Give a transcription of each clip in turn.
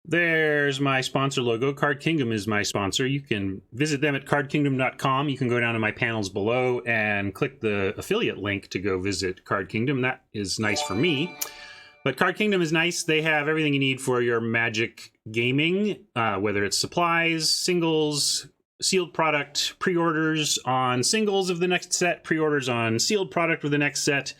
There's my sponsor logo. Card Kingdom is my sponsor. You can visit them at cardkingdom.com. You can go down to my panels below and click the affiliate link to go visit Card Kingdom. That is nice for me. But Card Kingdom is nice. They have everything you need for your Magic gaming, whether it's supplies, singles, sealed product, pre-orders on singles of the next set, pre-orders on sealed product of the next set.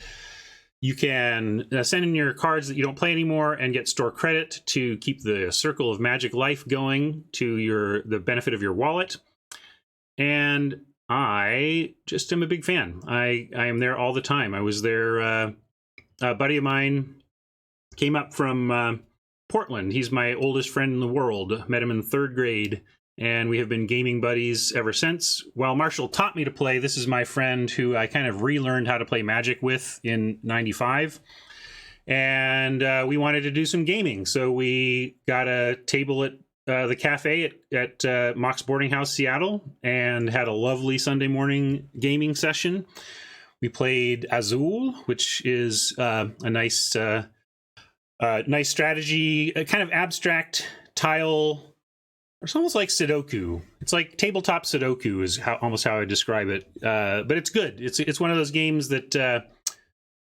You can send in your cards that you don't play anymore and get store credit to keep the circle of Magic life going to the benefit of your wallet. And I just am a big fan. I am there all the time. I was there. A buddy of mine came up from Portland. He's my oldest friend in the world. Met him in 3rd grade. And we have been gaming buddies ever since. While Marshall taught me to play, this is my friend who I kind of relearned how to play Magic with in '95. And we wanted to do some gaming. So we got a table at the cafe at Mox Boarding House, Seattle, and had a lovely Sunday morning gaming session. We played Azul, which is a nice strategy, a kind of abstract tile. It's almost like Sudoku. It's like tabletop Sudoku is almost how I describe it. But it's good. It's one of those games that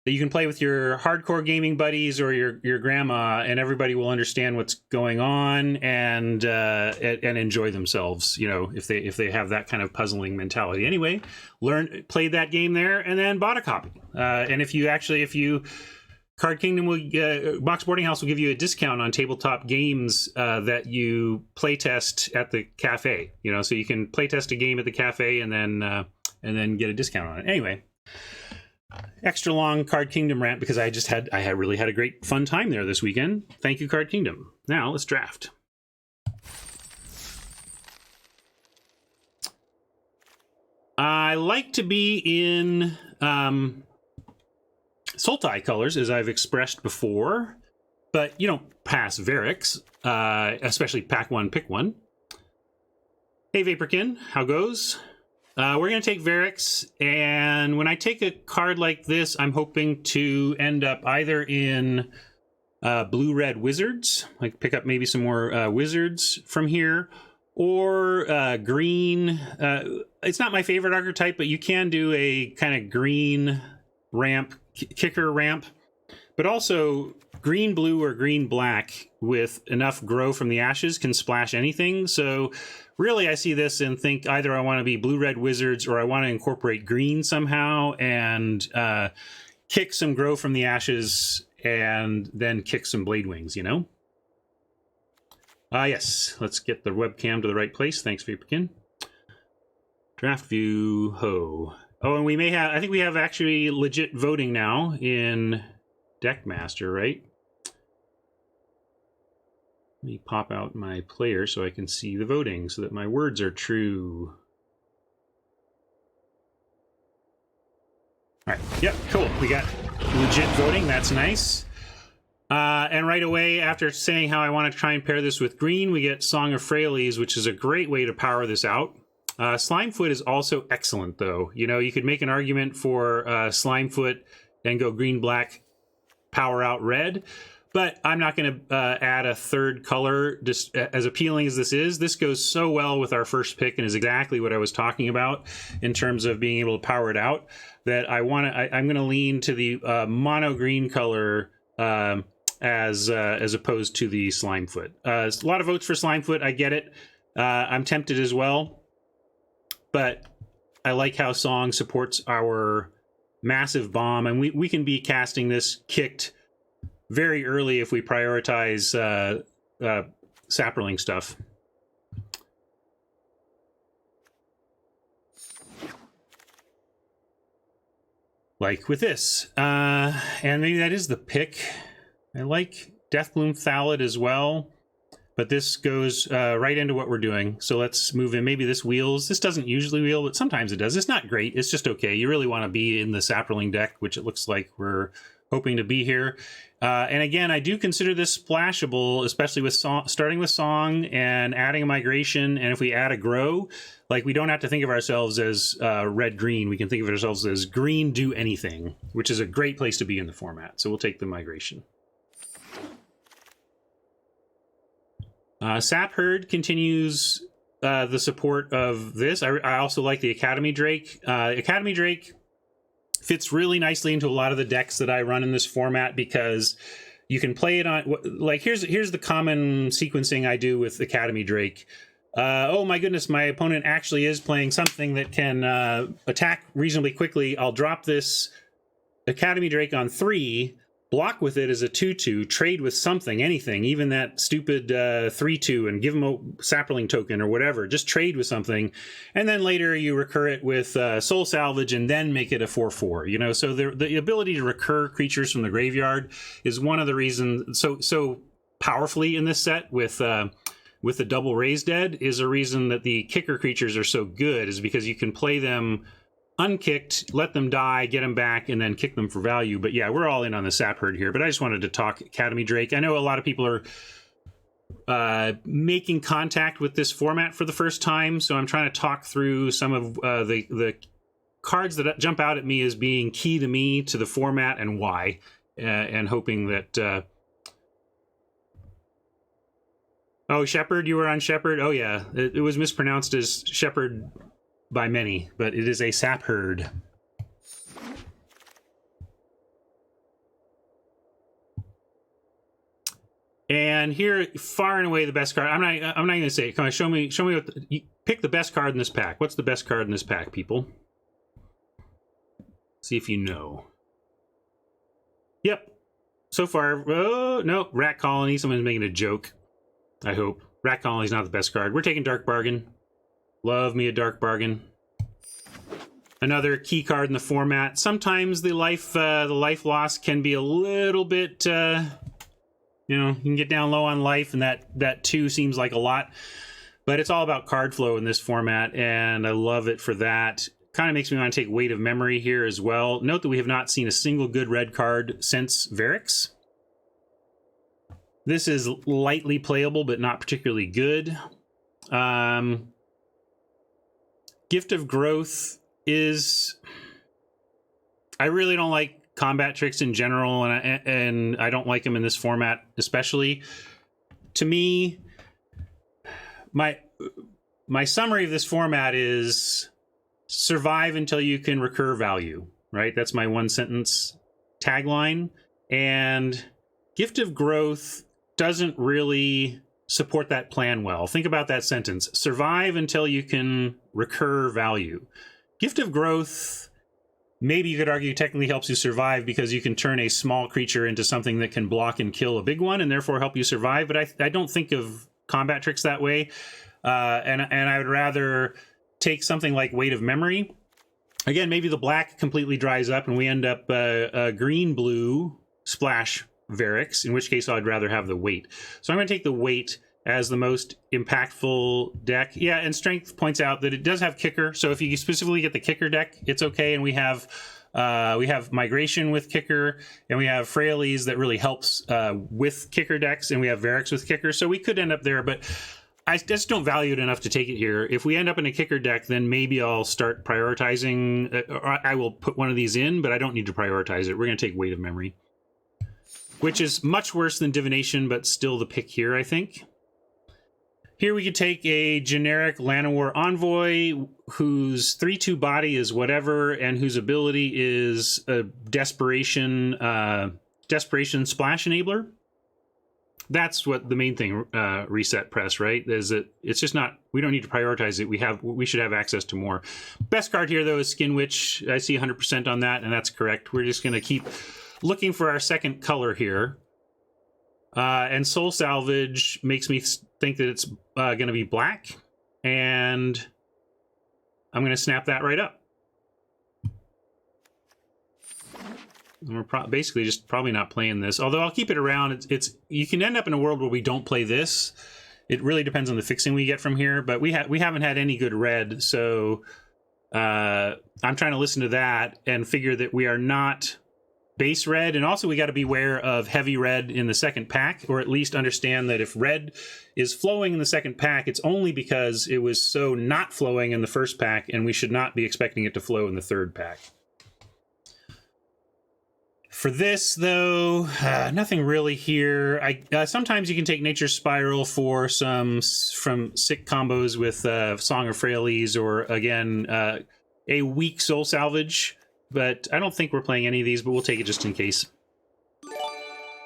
you can play with your hardcore gaming buddies or your grandma, and everybody will understand what's going on and enjoy themselves. You know, if they have that kind of puzzling mentality. Anyway, played that game there, and then bought a copy. And if you Card Kingdom Mox Boarding House will give you a discount on tabletop games that you playtest at the cafe. You know, so you can playtest a game at the cafe and then get a discount on it. Anyway, extra long Card Kingdom rant because I really had a great fun time there this weekend. Thank you, Card Kingdom. Now let's draft. I like to be in Sultai colors, as I've expressed before, but you don't pass Varix, especially pack one, pick one. Hey, Vaporkin, how goes? We're going to take Varix, and when I take a card like this, I'm hoping to end up either in blue-red wizards, like pick up maybe some more wizards from here, or green. It's not my favorite archetype, but you can do a kind of green ramp, kicker ramp, but also green blue or green black with enough grow from the ashes can splash anything. So really I see this and think either I want to be blue red wizards or I want to incorporate green somehow and kick some grow from the ashes and then kick some blade wings, you know? Yes, let's get the webcam to the right place. Thanks, Vaporkin. Draft view, ho. Oh, and I think we have actually legit voting now in Deckmaster, right? Let me pop out my player so I can see the voting so that my words are true. All right, yep, cool. We got legit voting, that's nice. And right away, after saying how I want to try and pair this with green, we get Song of Freyalise, which is a great way to power this out. Slimefoot is also excellent, though. You know, you could make an argument for Slimefoot and go green-black, power out red, but I'm not going to add a third color. Just as appealing as this is, this goes so well with our first pick and is exactly what I was talking about in terms of being able to power it out, that I'm going to lean to the mono green color as opposed to the Slimefoot. A lot of votes for Slimefoot, I get it. I'm tempted as well. But I like how Song supports our massive bomb, and we can be casting this kicked very early if we prioritize Saproling stuff. Like with this. And maybe that is the pick. I like Deathbloom Thallid as well. But this goes right into what we're doing. So let's move in. Maybe this wheels. This doesn't usually wheel, but sometimes it does. It's not great. It's just okay. You really want to be in the Saproling deck, which it looks like we're hoping to be here. And again, I do consider this splashable, especially with starting with Song and adding a migration. And if we add a grow, like we don't have to think of ourselves as red-green. We can think of ourselves as green do anything, which is a great place to be in the format. So we'll take the migration. Sap Herd continues the support of this. I also like the Academy Drake. Academy Drake fits really nicely into a lot of the decks that I run in this format because you can play it on, like, here's the common sequencing I do with Academy Drake. Oh my goodness, my opponent actually is playing something that can attack reasonably quickly. I'll drop this Academy Drake on 3, block with it as a 2/2, trade with something, anything, even that stupid 3/2, and give him a Sapperling token or whatever. Just trade with something, and then later you recur it with Soul Salvage, and then make it a 4/4. You know, so the ability to recur creatures from the graveyard is one of the reasons so powerfully in this set with the double Raise Dead is a reason that the kicker creatures are so good, is because you can play them unkicked, let them die, get them back, and then kick them for value. But yeah, we're all in on the Sap Herd here, but I just wanted to talk Academy Drake. I know a lot of people are making contact with this format for the first time, so I'm trying to talk through some of the cards that jump out at me as being key to me, to the format, and why, and hoping that... Oh, Shepherd, you were on Shepherd? Oh yeah, it was mispronounced as Shepherd by many, but it is a Sap Herd. And here, far and away the best card. I'm not going to say it. Come on, show me what pick the best card in this pack. What's the best card in this pack, people? See if you know. Yep. So far, oh no, Rat Colony. Someone's making a joke. I hope. Rat Colony's not the best card. We're taking Dark Bargain. Love me a Dark Bargain. Another key card in the format. Sometimes the life loss can be a little bit, you know, you can get down low on life, and that 2 seems like a lot. But it's all about card flow in this format, and I love it for that. Kind of makes me want to take Weight of Memory here as well. Note that we have not seen a single good red card since Varix. This is lightly playable, but not particularly good. Gift of Growth is... I really don't like combat tricks in general, and I don't like them in this format especially. To me, my summary of this format is survive until you can recur value, right? That's my one sentence tagline. And Gift of Growth doesn't really support that plan well. Think about that sentence. Survive until you can recur value. Gift of Growth, maybe you could argue, technically helps you survive because you can turn a small creature into something that can block and kill a big one and therefore help you survive. But I don't think of combat tricks that way. And I would rather take something like Weight of Memory. Again, maybe the black completely dries up and we end up green-blue splash Varix, in which case I'd rather have the Weight. So I'm going to take the Weight as the most impactful deck. Yeah, and Strength points out that it does have Kicker, so if you specifically get the Kicker deck, it's okay, and we have Migration with Kicker, and we have Frailes that really helps with Kicker decks, and we have Varix with Kicker, so we could end up there, but I just don't value it enough to take it here. If we end up in a Kicker deck, then maybe I'll start prioritizing, or I will put one of these in, but I don't need to prioritize it. We're going to take Weight of Memory, which is much worse than Divination, but still the pick here, I think. Here we could take a generic Llanowar Envoy, whose 3/2 body is whatever, and whose ability is a Desperation Splash Enabler. That's what the main thing, Reset Press, right? Is that it's just not, we don't need to prioritize it. We should have access to more. Best card here, though, is Skinwich. I see 100% on that, and that's correct. We're just going to keep looking for our second color here. And Soul Salvage makes me think that it's going to be black. And I'm going to snap that right up. And we're basically just probably not playing this. Although I'll keep it around. It's you can end up in a world where we don't play this. It really depends on the fixing we get from here. But we haven't had any good red. So I'm trying to listen to that and figure that we are not base red, and also we got to beware of heavy red in the second pack, or at least understand that if red is flowing in the second pack, it's only because it was so not flowing in the first pack, and we should not be expecting it to flow in the third pack. For this, though, nothing really here. Sometimes you can take Nature's Spiral for some sick combos with Song of Frailes, or again, a weak Soul Salvage. But I don't think we're playing any of these, but we'll take it just in case.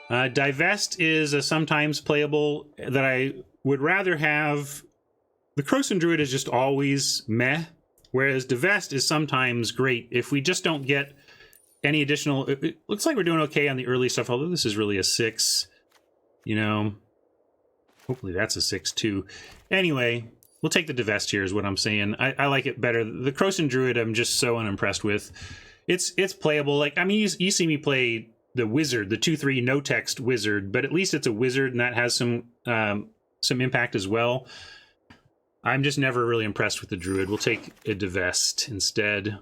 Divest is a sometimes playable that I would rather have. The Krosan Druid is just always meh, whereas Divest is sometimes great. If we just don't get any additional... It looks like we're doing okay on the early stuff, although this is really a 6. You know, hopefully that's a 6 too. Anyway, we'll take the Divest here is what I'm saying. I like it better. The Krosan Druid I'm just so unimpressed with. It's playable. Like, I mean, you see me play the Wizard, the 2/3 no-text Wizard, but at least it's a Wizard and that has some impact as well. I'm just never really impressed with the Druid. We'll take a Divest instead.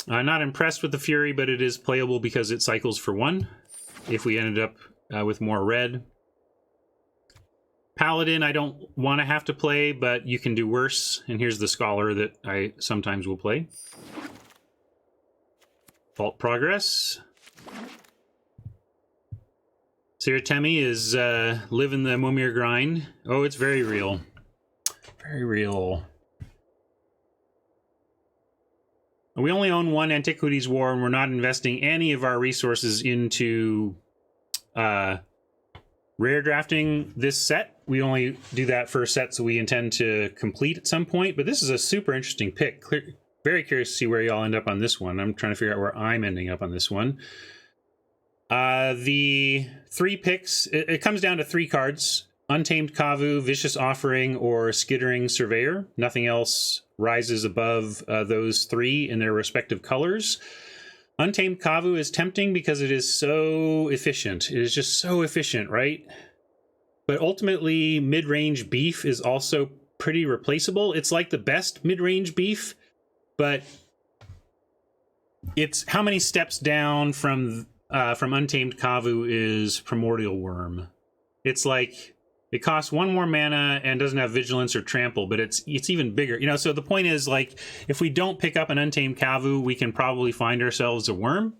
Not impressed with the Fury, but it is playable because it cycles for 1 if we ended up with more red. Paladin I don't want to have to play, but you can do worse. And here's the Scholar that I sometimes will play. Fault Progress. Siratemi is living the Momir grind. Oh, it's very real. Very real. We only own 1 Antiquities War, and we're not investing any of our resources into rare drafting this set. We only do that for sets that we intend to complete at some point, but this is a super interesting pick. Very curious to see where y'all end up on this one. I'm trying to figure out where I'm ending up on this one. The 3 picks, it comes down to 3 cards. Untamed Kavu, Vicious Offering, or Skittering Surveyor. Nothing else rises above those 3 in their respective colors. Untamed Kavu is tempting because it is so efficient. It is just so efficient, right? But ultimately, mid-range beef is also pretty replaceable. It's like the best mid-range beef, but it's how many steps down from Untamed Kavu is Primordial Worm. It's like it costs 1 more mana and doesn't have Vigilance or Trample, but it's even bigger. You know, so the point is, like, if we don't pick up an Untamed Kavu, we can probably find ourselves a worm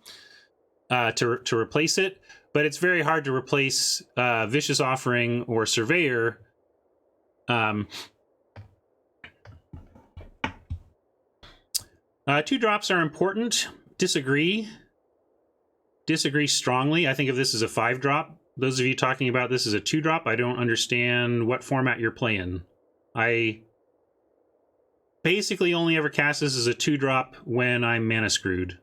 to replace it. But it's very hard to replace Vicious Offering or Surveyor. 2 drops are important. Disagree strongly. I think of this as a 5 drop. Those of you talking about this as a 2 drop, I don't understand what format you're playing. I basically only ever cast this as a 2 drop when I'm mana screwed.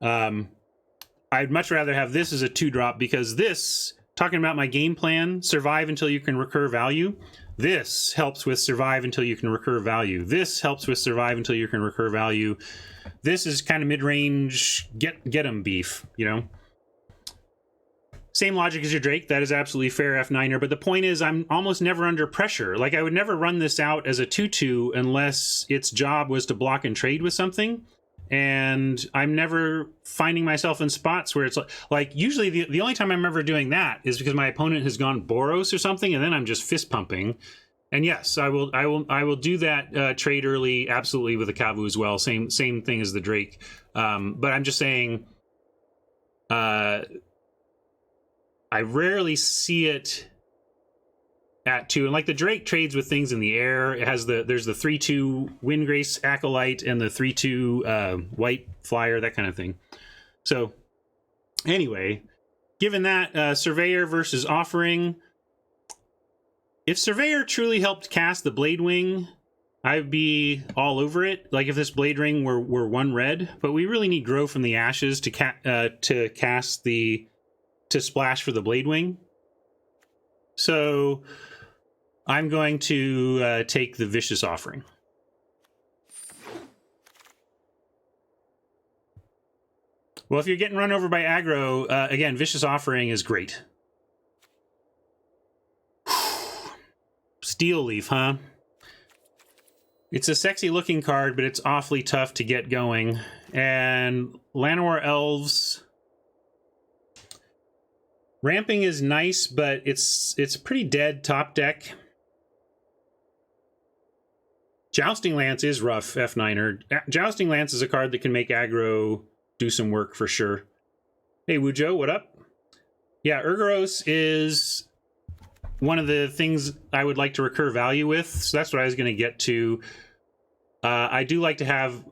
I'd much rather have this as a 2 drop because this, talking about my game plan, survive until you can recur value. This helps with survive until you can recur value. This helps with survive until you can recur value. This is kind of mid-range, get 'em beef, you know? Same logic as your Drake. That is absolutely fair, F9er. But the point is, I'm almost never under pressure. Like, I would never run this out as a 2/2 unless its job was to block and trade with something. And I'm never finding myself in spots where it's like usually the only time I'm ever doing that is because my opponent has gone Boros or something, and then I'm just fist pumping. And yes, I will do that trade early, absolutely, with the Kavu as well. Same thing as the Drake. But I'm just saying, I rarely see it at 2. And like the Drake trades with things in the air. It has there's the 3/2 Windgrace Acolyte and the 3/2 White Flyer, that kind of thing. So anyway, given that, Surveyor versus Offering. If Surveyor truly helped cast the Blade Wing, I'd be all over it. Like if this Blade Ring were 1 red, but we really need Grow from the Ashes to cast to splash for the Blade Wing. So I'm going to take the Vicious Offering. Well, if you're getting run over by aggro, again, Vicious Offering is great. Steel Leaf, huh? It's a sexy looking card, but it's awfully tough to get going. And Llanowar Elves. Ramping is nice, but it's pretty dead top deck. Jousting Lance is rough, F9er. Jousting Lance is a card that can make aggro do some work for sure. Hey, Wujo, what up? Yeah, Urgoros is one of the things I would like to recur value with, so that's what I was going to get to. I do like to have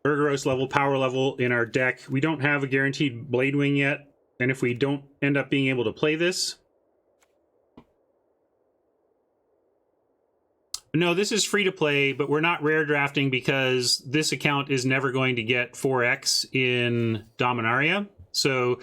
Urgoros level, power level in our deck. We don't have a guaranteed Blade Wing yet, and if we don't end up being able to play this... No, this is free to play, but we're not rare drafting because this account is never going to get 4X in Dominaria. So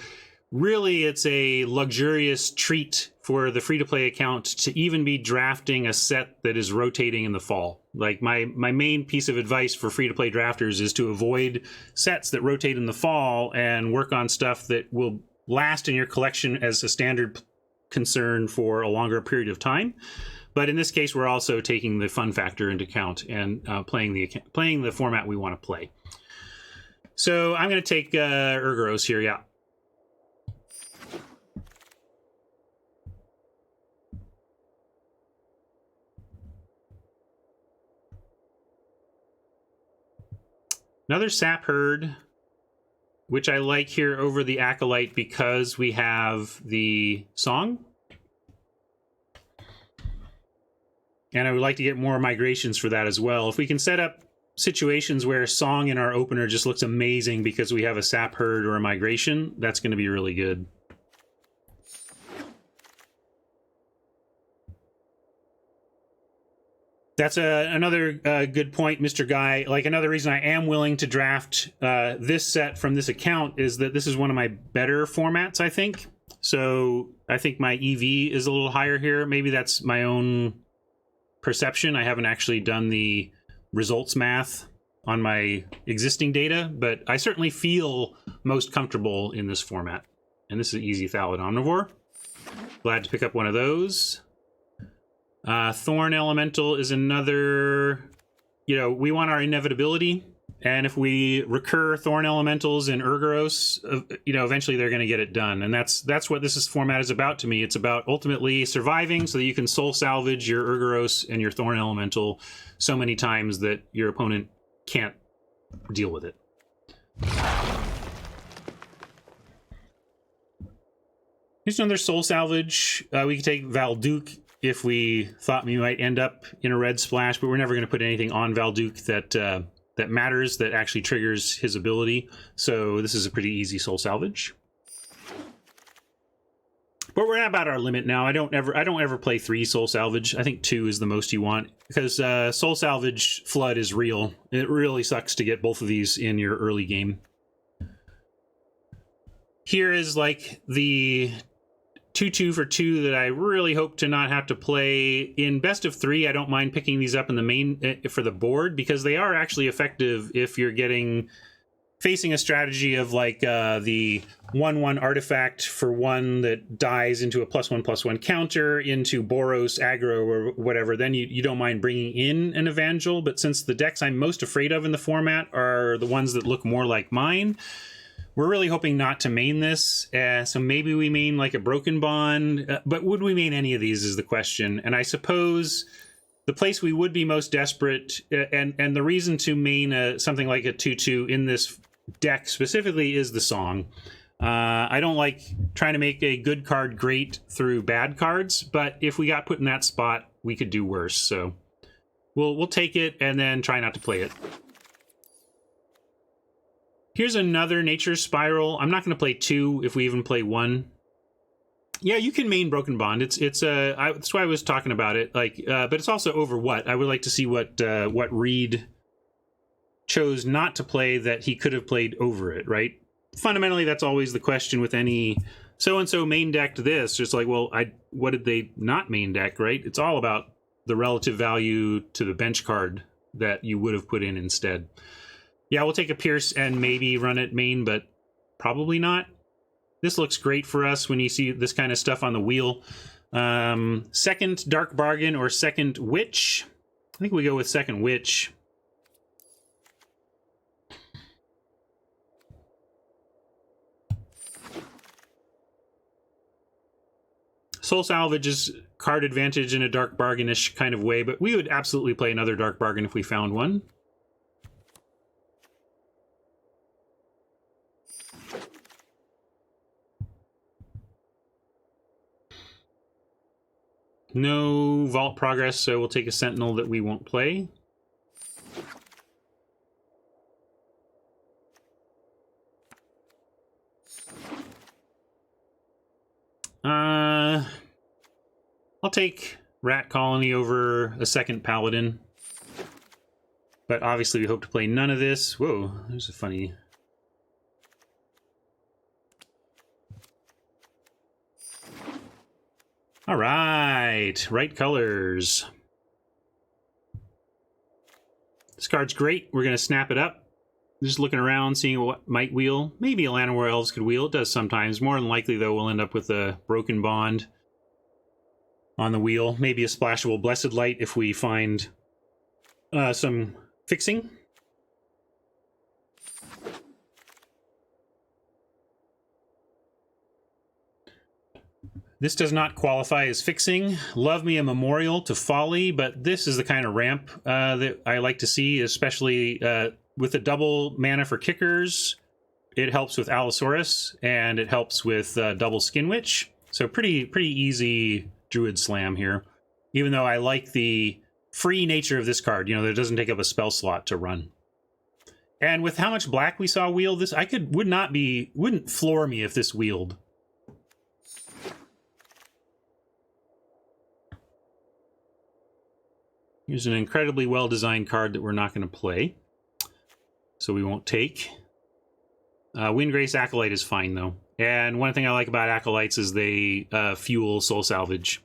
really, it's a luxurious treat for the free-to-play account to even be drafting a set that is rotating in the fall. Like, my main piece of advice for free-to-play drafters is to avoid sets that rotate in the fall and work on stuff that will last in your collection as a standard concern for a longer period of time. But in this case, we're also taking the fun factor into account and playing the format we want to play. So I'm going to take Urgoros here, yeah. Another Sap Herd, which I like here over the Acolyte because we have the Song. And I would like to get more migrations for that as well. If we can set up situations where Song in our opener just looks amazing because we have a Sap Herd or a migration, that's going to be really good. That's another good point, Mr. Guy. Like, another reason I am willing to draft this set from this account is that this is one of my better formats, I think. So I think my EV is a little higher here. Maybe that's my own perception. I haven't actually done the results math on my existing data, but I certainly feel most comfortable in this format. And this is Easy Thallid Omnivore. Glad to pick up one of those. Thorn Elemental is another, we want our inevitability. And if we recur Thorn Elementals in Urgoros, eventually they're going to get it done. And that's what this format is about to me. It's about ultimately surviving so that you can soul salvage your Urgoros and your Thorn Elemental so many times that your opponent can't deal with it. Here's another soul salvage. We could take Valduke if we thought we might end up in a red splash, but we're never going to put anything on Valduke that matters, that actually triggers his ability. So this is a pretty easy soul salvage. But we're at about our limit now. I don't ever play 3 soul salvage. I think 2 is the most you want, because soul salvage flood is real. It really sucks to get both of these in your early game. Here is like the 2/2 for 2 that I really hope to not have to play. In best of 3, I don't mind picking these up in the main for the board, because they are actually effective if you're facing a strategy of like the 1/1 artifact for 1 that dies into a +1/+1 counter into Boros aggro or whatever. Then you don't mind bringing in an Evangel. But since the decks I'm most afraid of in the format are the ones that look more like mine, we're really hoping not to main this, so maybe we main like a Broken Bond, but would we main any of these is the question. And I suppose the place we would be most desperate, and the reason to main something like a 2/2 in this deck specifically is the Song. I don't like trying to make a good card great through bad cards, but if we got put in that spot, we could do worse. So we'll take it and then try not to play it. Here's another Nature Spiral. I'm not going to play 2 if we even play 1. Yeah, you can main Broken Bond. That's why I was talking about it. Like, but it's also over what I would like to see what Reed chose not to play that he could have played over it. Right. Fundamentally, that's always the question with any so and so main decked this. Just like, well, what did they not main deck? Right. It's all about the relative value to the bench card that you would have put in instead. Yeah, we'll take a Pierce and maybe run it main, but probably not. This looks great for us when you see this kind of stuff on the wheel. Second Dark Bargain or second Witch. I think we go with second Witch. Soul Salvage is card advantage in a Dark Bargain-ish kind of way, but we would absolutely play another Dark Bargain if we found one. No Vault Progress, so we'll take a Sentinel that we won't play. I'll take Rat Colony over a second Paladin. But obviously we hope to play none of this. Whoa, there's a funny... All right, right colors. This card's great. We're going to snap it up. Just looking around, seeing what might wheel. Maybe a Llanowar Elves could wheel. It does sometimes. More than likely, though, we'll end up with a Broken Bond on the wheel. Maybe a Splashable Blessed Light if we find some fixing. This does not qualify as fixing. Love me a Memorial to Folly, but this is the kind of ramp that I like to see, especially with the double mana for kickers. It helps with Allosaurus, and it helps with double Skinwich. So pretty easy Druid Slam here, even though I like the free nature of this card, you know, that it doesn't take up a spell slot to run. And with how much black we saw wheel, this wouldn't floor me if this wheeled. Here's an incredibly well-designed card that we're not going to play, so we won't take. Windgrace Acolyte is fine, though. And one thing I like about Acolytes is they fuel Soul Salvage.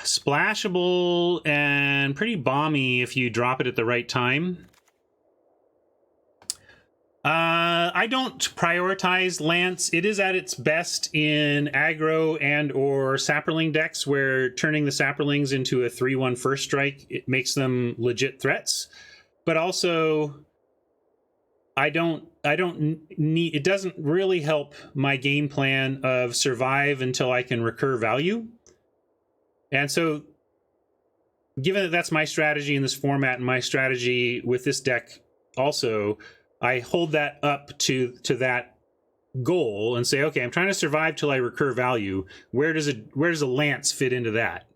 Splashable and pretty bomby if you drop it at the right time. I don't prioritize Lance. It is at its best in aggro and or Sapperling decks where turning the Sapperlings into a 3/1 first strike, it makes them legit threats. But also, I don't need, it doesn't really help my game plan of survive until I can recur value. And so, given that that's my strategy in this format and my strategy with this deck also, I hold that up to that goal and say, okay, I'm trying to survive till I recur value. Where does a Lance fit into that?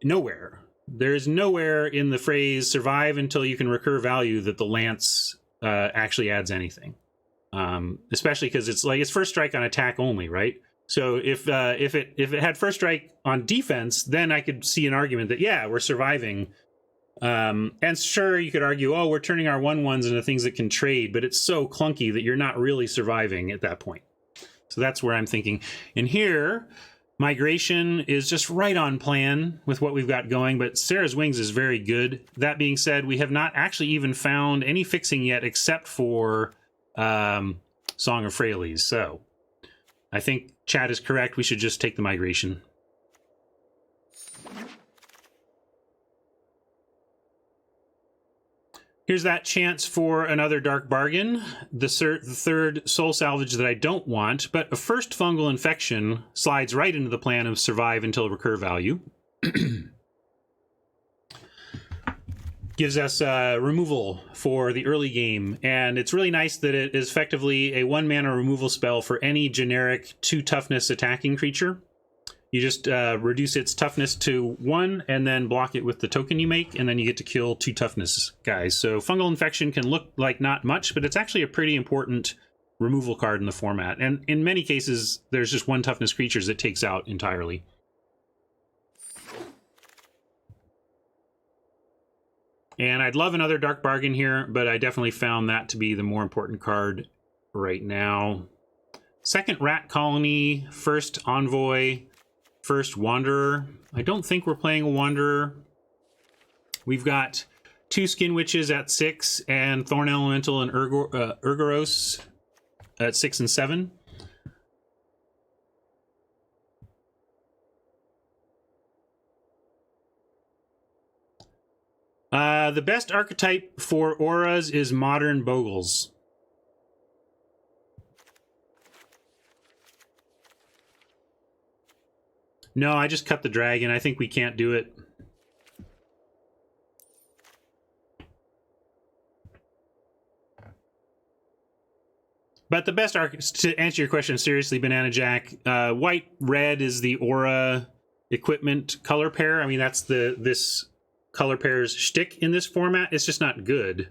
Nowhere. There is nowhere in the phrase "survive until you can recur value" that the Lance actually adds anything. Especially because it's first strike on attack only, right? So if it had first strike on defense, then I could see an argument that yeah, we're surviving. And sure, you could argue, oh, we're turning our 1/1s into things that can trade, but it's so clunky that you're not really surviving at that point. So that's where I'm thinking. And here, Migration is just right on plan with what we've got going, but Sarah's Wings is very good. That being said, we have not actually even found any fixing yet except for Song of Freyalise. So I think Chad is correct. We should just take the Migration. Here's that chance for another Dark Bargain, the third Soul Salvage that I don't want, but a first Fungal Infection slides right into the plan of survive until recur value. Gives us removal for the early game, and it's really nice that it is effectively a 1-mana removal spell for any generic 2 toughness attacking creature. You just reduce its toughness to 1 and then block it with the token you make, and then you get to kill 2 toughness guys. So Fungal Infection can look like not much, but it's actually a pretty important removal card in the format. And in many cases, there's just 1 toughness creatures that takes out entirely. And I'd love another Dark Bargain here, but I definitely found that to be the more important card right now. Second Rat Colony, first Envoy, first Wanderer. I don't think we're playing a Wanderer. We've got 2 Skinwitches at 6 and Thorn Elemental and Urgoros at 6 and 7. The best archetype for auras is Modern Bogles. No, I just cut the dragon. I think we can't do it. But the best to answer your question seriously, Banana Jack, white red is the aura equipment color pair. I mean, that's this color pair's shtick in this format. It's just not good.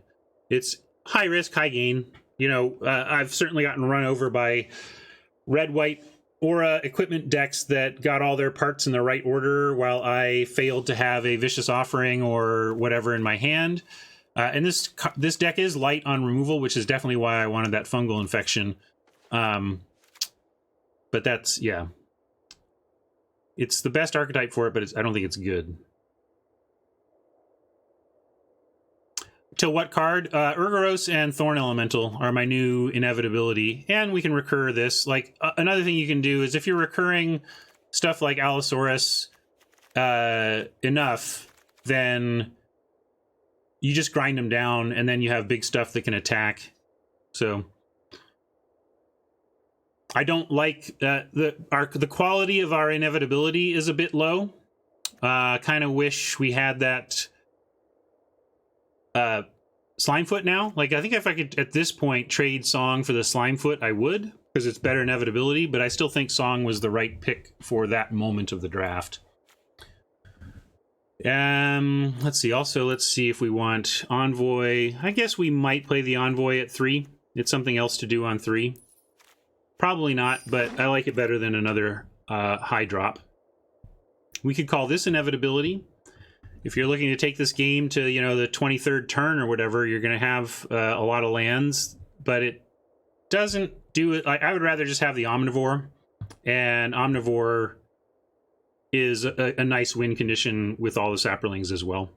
It's high risk, high gain. You know, I've certainly gotten run over by red white aura equipment decks that got all their parts in the right order while I failed to have a vicious offering or whatever in my hand. And this deck is light on removal, which is definitely why I wanted that fungal infection. But that's, yeah. It's the best archetype for it, but I don't think it's good. Till what card? Urgoros and Thorn Elemental are my new inevitability. And we can recur this. Like, another thing you can do is if you're recurring stuff like Allosaurus enough, then you just grind them down, and then you have big stuff that can attack. So I don't like the quality of our inevitability is a bit low. Kind of wish we had that Slimefoot now. Like, I think if I could at this point trade Song for the Slimefoot, I would, because it's better inevitability. But I still think Song was the right pick for that moment of the draft. Let's see. Also, let's see if we want Envoy. I guess we might play the Envoy at 3. It's something else to do on 3. Probably not, but I like it better than another high drop. We could call this Inevitability. If you're looking to take this game to, you know, the 23rd turn or whatever, you're going to have a lot of lands, but it doesn't do it. I would rather just have the Omnivore, and Omnivore is a nice win condition with all the Saprolings as well.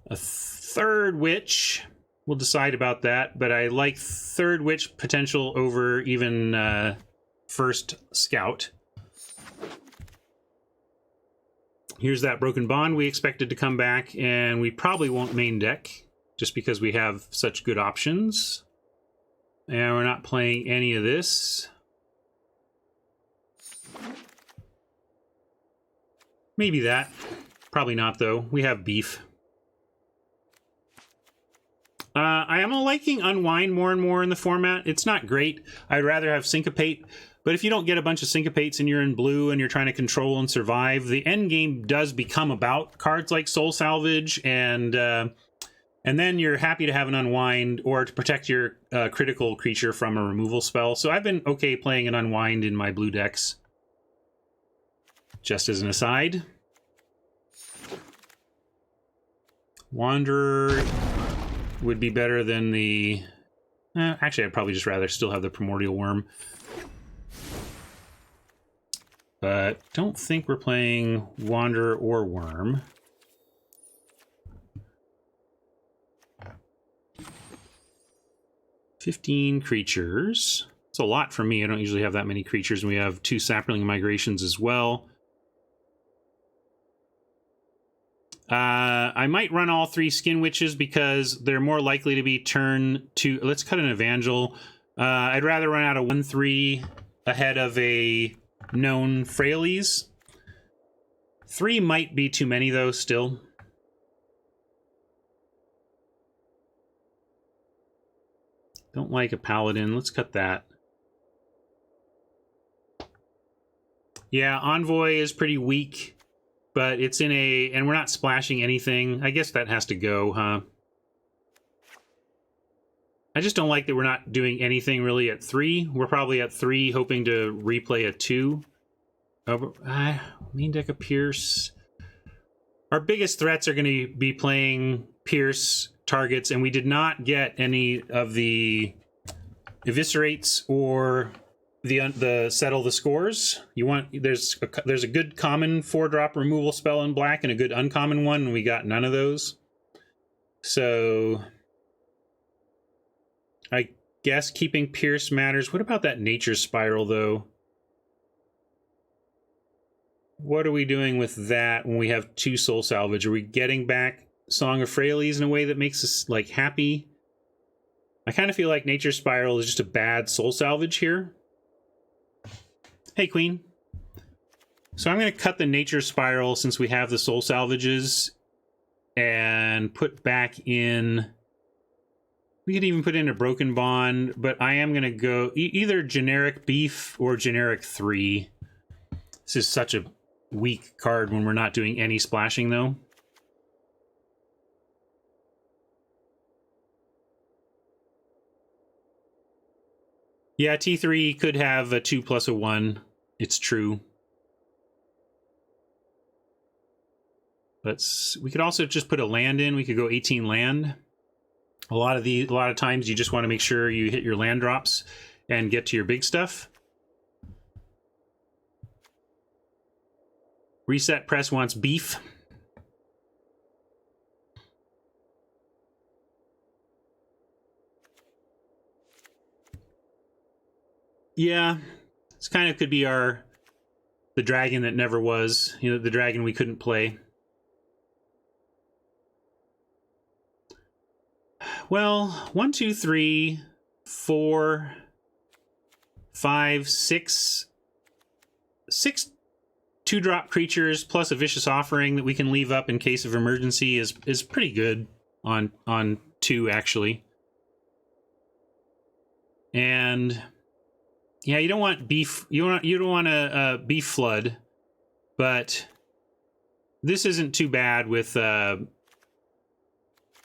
A third Witch, we'll decide about that, but I like third Witch potential over even first Scout. Here's that Broken Bond we expected to come back, and we probably won't main deck just because we have such good options. And we're not playing any of this. Maybe that. Probably not, though. We have Beef. I am liking Unwind more and more in the format. It's not great. I'd rather have Syncopate. But if you don't get a bunch of Syncopates and you're in blue and you're trying to control and survive, the end game does become about cards like Soul Salvage, and then you're happy to have an Unwind or to protect your critical creature from a removal spell. So I've been okay playing an Unwind in my blue decks. Just as an aside. Wanderer would be better than the... actually, I'd probably just rather still have the Primordial Worm. But don't think we're playing Wanderer or Worm. $15 creatures. It's a lot for me. I don't usually have that many creatures, and we have 2 Sapling Migrations as well. I might run all 3 Skinwitches because they're more likely to be turn 2. Let's cut an Evangel. I'd rather run out a 1/3 ahead of a known Frailes. 3 might be too many, though, still. Don't like a Paladin. Let's cut that. Yeah, Envoy is pretty weak, but it's in a... and we're not splashing anything. I guess that has to go, huh? I just don't like that we're not doing anything really at 3. We're probably at 3 hoping to replay a 2. Main deck of Pierce. Our biggest threats are going to be playing Pierce targets, and we did not get any of the Eviscerates or the Settle the Scores. You want... there's a good common 4-drop removal spell in black and a good uncommon one, and we got none of those. So I guess keeping Pierce matters. What about that Nature Spiral, though? What are we doing with that when we have 2 soul salvage? Are we getting back Song of Freyalise in a way that makes us, like, happy? I kind of feel like Nature Spiral is just a bad soul salvage here. Hey, Queen. So I'm going to cut the Nature Spiral since we have the soul salvages and put back in... We could even put in a Broken Bond, but I am going to go either generic beef or generic 3. This is such a weak card when we're not doing any splashing, though. Yeah, T3 could have a 2 plus a 1. It's true. We could also just put a land in. We could go 18 land. A lot of times you just want to make sure you hit your land drops and get to your big stuff. Reset Press wants beef. Yeah, this kind of could be the dragon that never was. You know, the dragon we couldn't play. Well, 1, 2, 3, 4, 5, 6 2-drop creatures plus a Vicious Offering that we can leave up in case of emergency is pretty good on 2, actually. And yeah, you don't want beef. You don't want a beef flood, but this isn't too bad with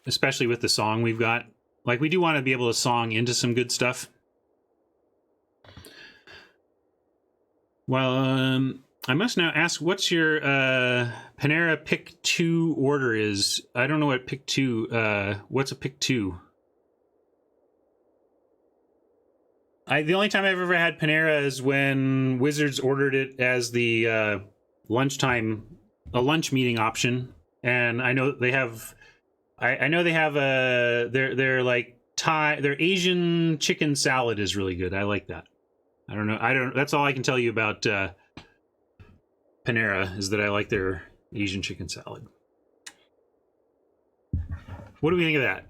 especially with the song we've got. Like, we do want to be able to song into some good stuff. Well, I must now ask, what's your Panera pick 2 order is? I don't know what pick 2, what's a pick 2? The only time I've ever had Panera is when Wizards ordered it as the lunchtime, a lunch meeting option. And I know they have... I know they have their like their Asian chicken salad is really good. I like that. I don't know. That's all I can tell you about Panera, is that I like their Asian chicken salad. What do we think of that?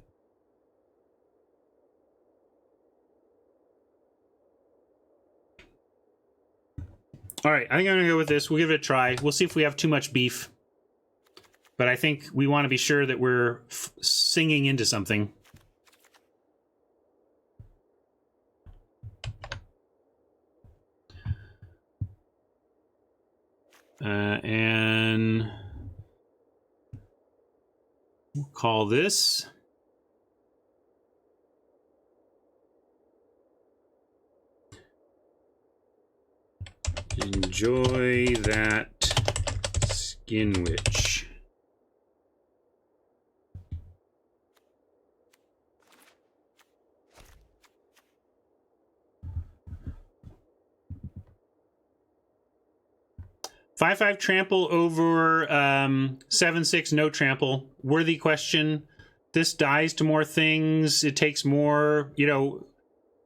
All right, I think I'm gonna go with this. We'll give it a try. We'll see if we have too much beef. But I think we want to be sure that we're singing into something. And we'll call this Enjoy That Skinwich. Five trample over 7/6 no trample. Worthy question. This dies to more things. It takes more, you know,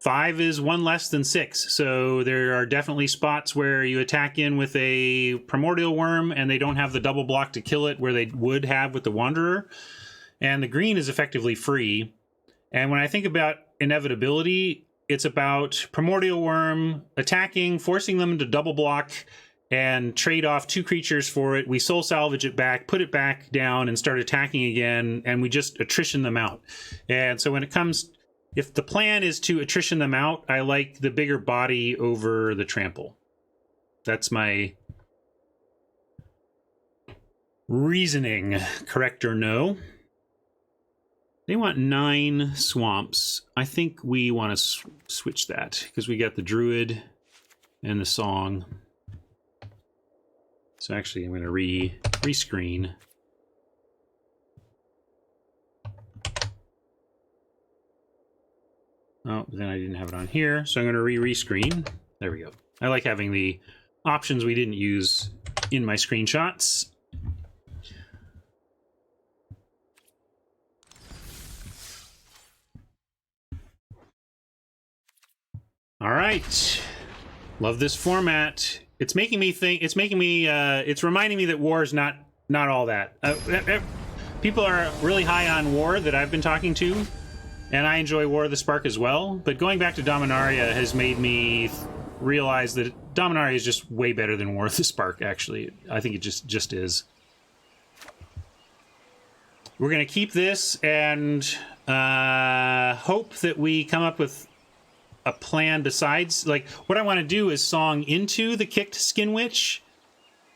5 is 1 less than 6. So there are definitely spots where you attack in with a Primordial Worm and they don't have the double block to kill it where they would have with the Wanderer. And the green is effectively free. And when I think about inevitability, it's about Primordial Worm attacking, forcing them to double block, and trade off 2 creatures for it. We soul salvage it back, put it back down, and start attacking again, and we just attrition them out. And so when it comes, if the plan is to attrition them out, I like the bigger body over the trample. That's my reasoning. Correct or no? They want 9 swamps. I think we want to switch that, because we got the Druid and the Song. So actually, I'm going to rescreen. Oh, then I didn't have it on here, so I'm going to rescreen. There we go. I like having the options we didn't use in my screenshots. All right. Love this format. it's making me think. It's making me. It's reminding me that war is not all that. People are really high on war that I've been talking to, and I enjoy War of the Spark as well. But going back to Dominaria has made me realize that Dominaria is just way better than War of the Spark. Actually, I think it just is. We're gonna keep this and hope that we come up with a plan besides, like, what I want to do is song into the kicked Skinwich,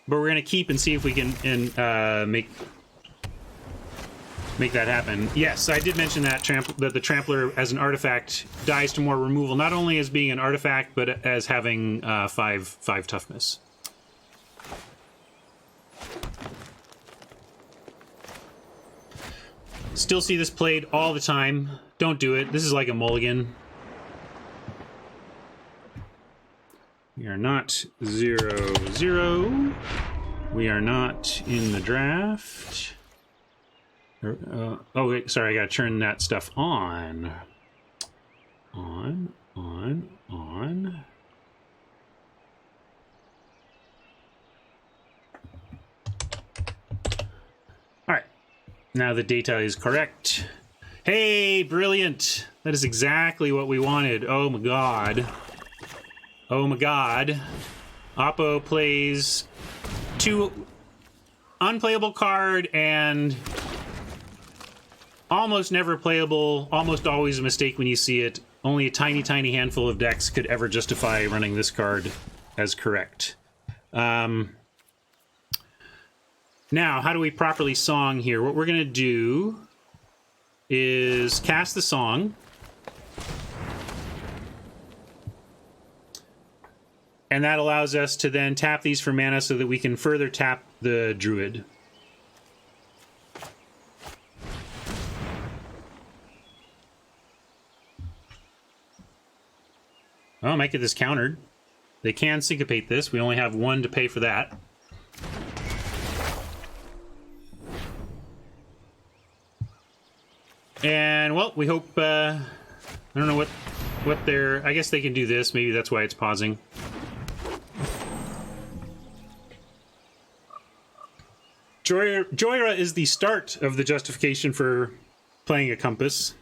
but we're gonna keep and see if we can make that happen. Yes, I did mention that the Trampler as an artifact dies to more removal, not only as being an artifact, but as having 5 toughness. Still see this played all the time. Don't do it. This is like a mulligan. We are not 0-0. We are not in the draft. Oh, wait, sorry, I gotta turn that stuff on. On. Alright. Now the data is correct. Hey, brilliant! That is exactly what we wanted. Oh my god. Oh my god. Oppo plays 2 unplayable card and almost never playable, almost always a mistake when you see it. Only a tiny handful of decks could ever justify running this card as correct. Now, how do we properly song here? What we're going to do is cast the song. And that allows us to then tap these for mana so that we can further tap the Druid. Oh, I might get this countered. They can syncopate this. We only have 1 to pay for that. And, well, we hope... I don't know what they're... I guess they can do this. Maybe that's why it's pausing. Joyra is the start of the justification for playing a Compass.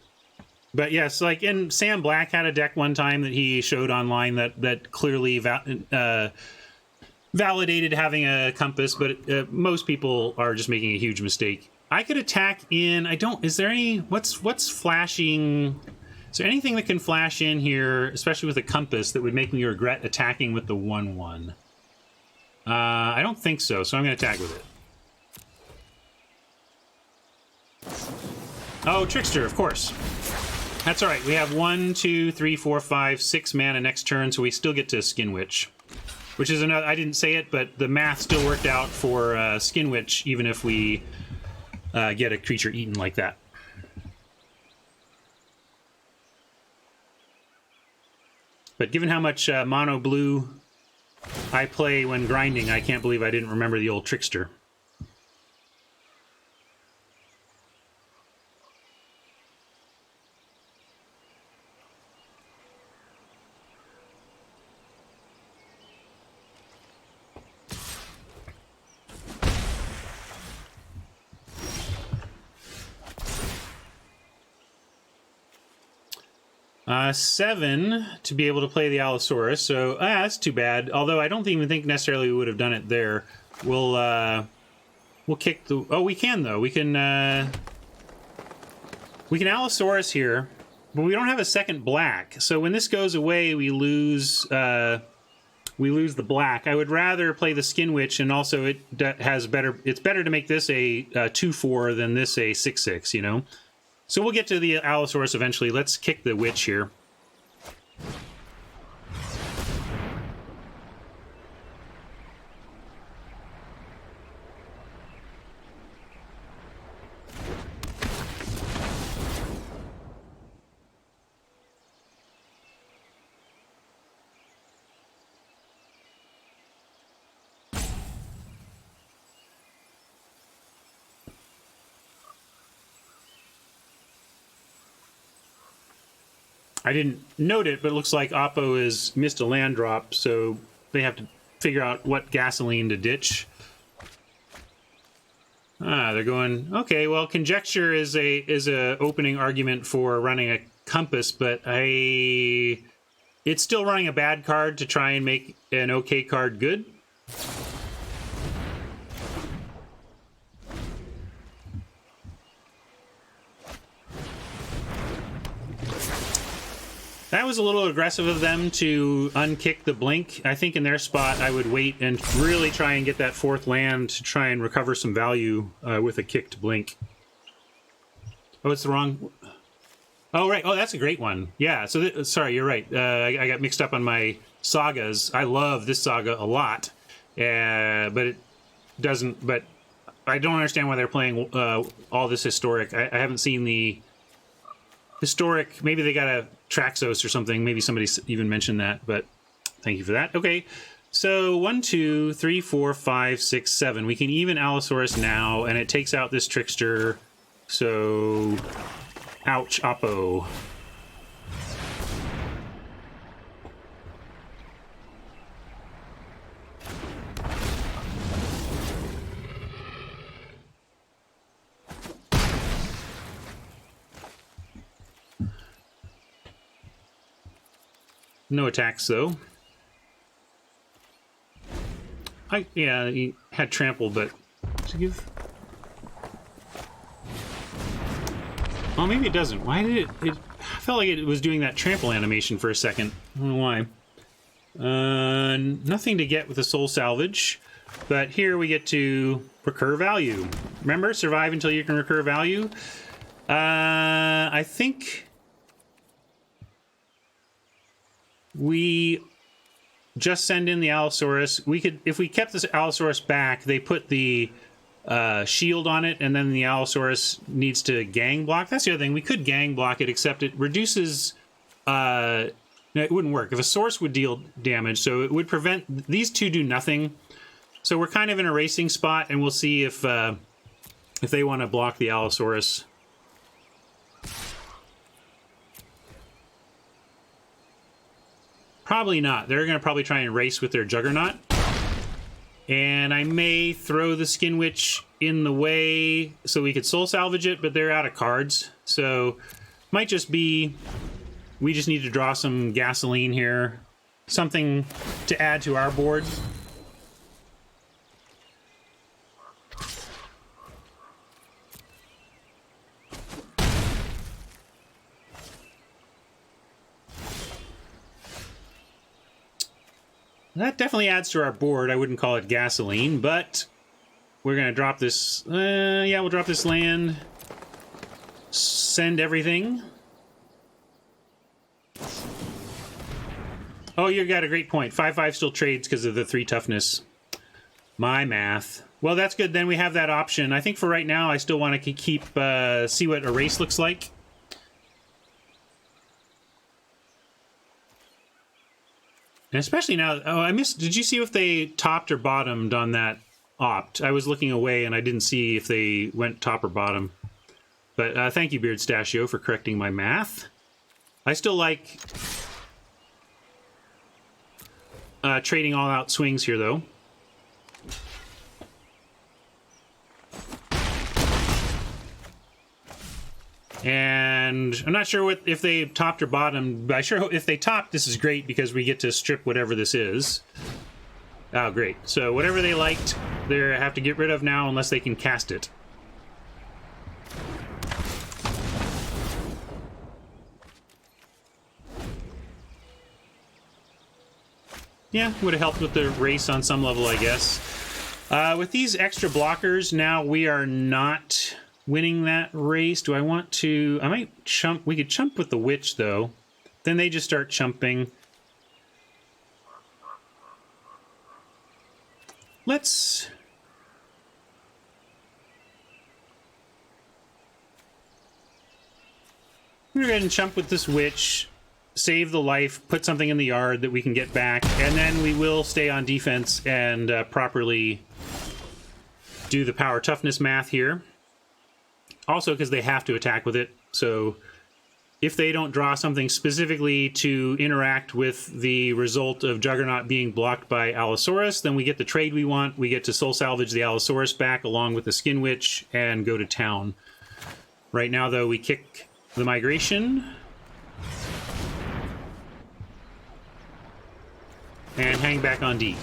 But yes, like, and Sam Black had a deck one time that he showed online that clearly validated having a Compass, but most people are just making a huge mistake. I could attack in... Is there any... What's flashing... Is there anything that can flash in here, especially with a Compass, that would make me regret attacking with the 1/1? I don't think so, so I'm going to attack with it. Oh, Trickster, of course. That's all right. We have 1, 2, 3, 4, 5, 6 mana next turn, so we still get to Skinwich, which is another. I didn't say it, but the math still worked out for Skinwich, even if we get a creature eaten like that. But given how much mono blue I play when grinding, I can't believe I didn't remember the old Trickster. Seven to be able to play the Allosaurus, so that's too bad. Although I don't even think necessarily we would have done it there. We'll kick the... Oh, we can though. We can Allosaurus here, but we don't have a second black. So when this goes away, we lose the black. I would rather play the Skinwich, and also it has better. It's better to make this a 2/4 than this a 6/6. You know. So we'll get to the Allosaurus eventually. Let's kick the Witch here. I didn't note it, but it looks like Oppo has missed a land drop, so they have to figure out what gasoline to ditch. They're going, okay, well, conjecture is a opening argument for running a compass, but it's still running a bad card to try and make an okay card good. That was a little aggressive of them to unkick the blink. I think in their spot, I would wait and really try and get that fourth land to try and recover some value with a kicked blink. Oh, it's the wrong... Oh, right. Oh, that's a great one. Yeah, so sorry, you're right. I got mixed up on my sagas. I love this saga a lot, but it doesn't... But I don't understand why they're playing all this historic. I haven't seen the historic... Maybe they got a Traxos or something. Maybe somebody even mentioned that, but thank you for that. Okay, so 1, 2, 3, 4, 5, 6, 7. We can even Allosaurus now, and it takes out this Trickster. So, ouch, Oppo. No attacks, though. Yeah, he had trample, but... Does it give... Oh, maybe it doesn't. Why did it... I felt like it was doing that trample animation for a second. I don't know why. Nothing to get with the Soul Salvage. But here we get to recur value. Remember, survive until you can recur value. I think... we just send in the Allosaurus. We could, if we kept this Allosaurus back, they put the shield on it, and then the Allosaurus needs to gang block. That's the other thing. We could gang block it, except it reduces... no, it wouldn't work. If a source would deal damage, so it would prevent... These two do nothing. So we're kind of in a racing spot, and we'll see if they want to block the Allosaurus. Probably not. They're going to probably try and race with their Juggernaut. And I may throw the Skinwich in the way so we could soul salvage it, but they're out of cards. So, might just be... We just need to draw some gasoline here. Something to add to our board. That definitely adds to our board. I wouldn't call it gasoline, but we're going to drop this... yeah, we'll drop this land. Send everything. Oh, you got a great point. 5/5 still trades because of the 3 toughness. My math. Well, that's good. Then we have that option. I think for right now, I still want to keep... see what a race looks like. And especially now, oh, I missed, did you see if they topped or bottomed on that opt? I was looking away and I didn't see if they went top or bottom. But thank you, Beard Stachio, for correcting my math. I still like trading all-out swings here, though. And I'm not sure if they topped or bottomed, but I sure hope if they topped, this is great because we get to strip whatever this is. Oh, great. So whatever they liked, they have to get rid of now unless they can cast it. Yeah, would have helped with the race on some level, I guess. With these extra blockers, now we are not... winning that race. Do I want to... I might chump... We could chump with the witch, though. Then they just start chumping. Let's... We're going to chump with this witch, save the life, put something in the yard that we can get back, and then we will stay on defense and properly do the power toughness math here. Also, because they have to attack with it, so if they don't draw something specifically to interact with the result of Juggernaut being blocked by Allosaurus, then we get the trade we want. We get to soul salvage the Allosaurus back along with the Skinwich and go to town. Right now, though, we kick the migration. And hang back on D.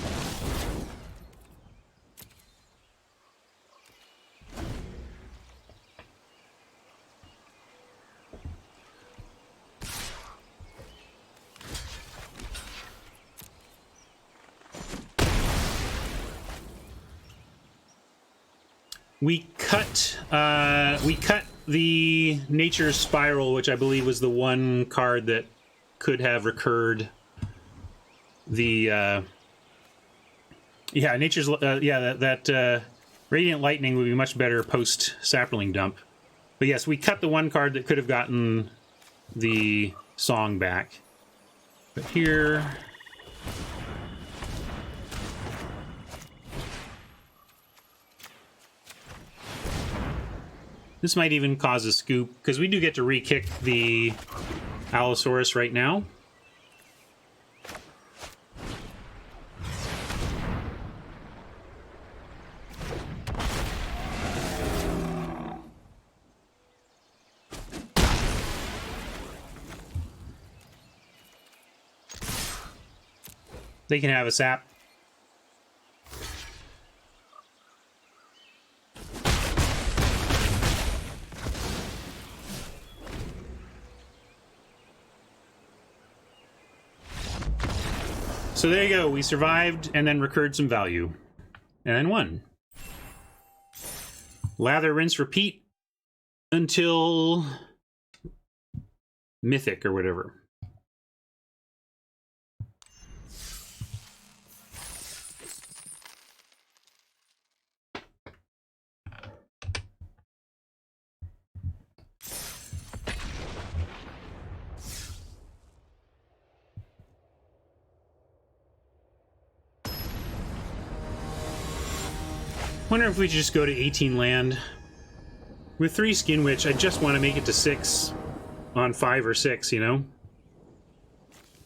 We cut the Nature's Spiral, which I believe was the one card that could have recurred the Nature's that Radiant Lightning would be much better post Sapling Dump. But yes, we cut the one card that could have gotten the song back. But here, this might even cause a scoop, because we do get to re-kick the Allosaurus right now. They can have a sap. So there you go. We survived and then recurred some value. And then won. Lather, rinse, repeat until Mythic or whatever. Wonder if we just go to 18 land. With 3 Skinwich, I just want to make it to 6 on 5 or 6, you know?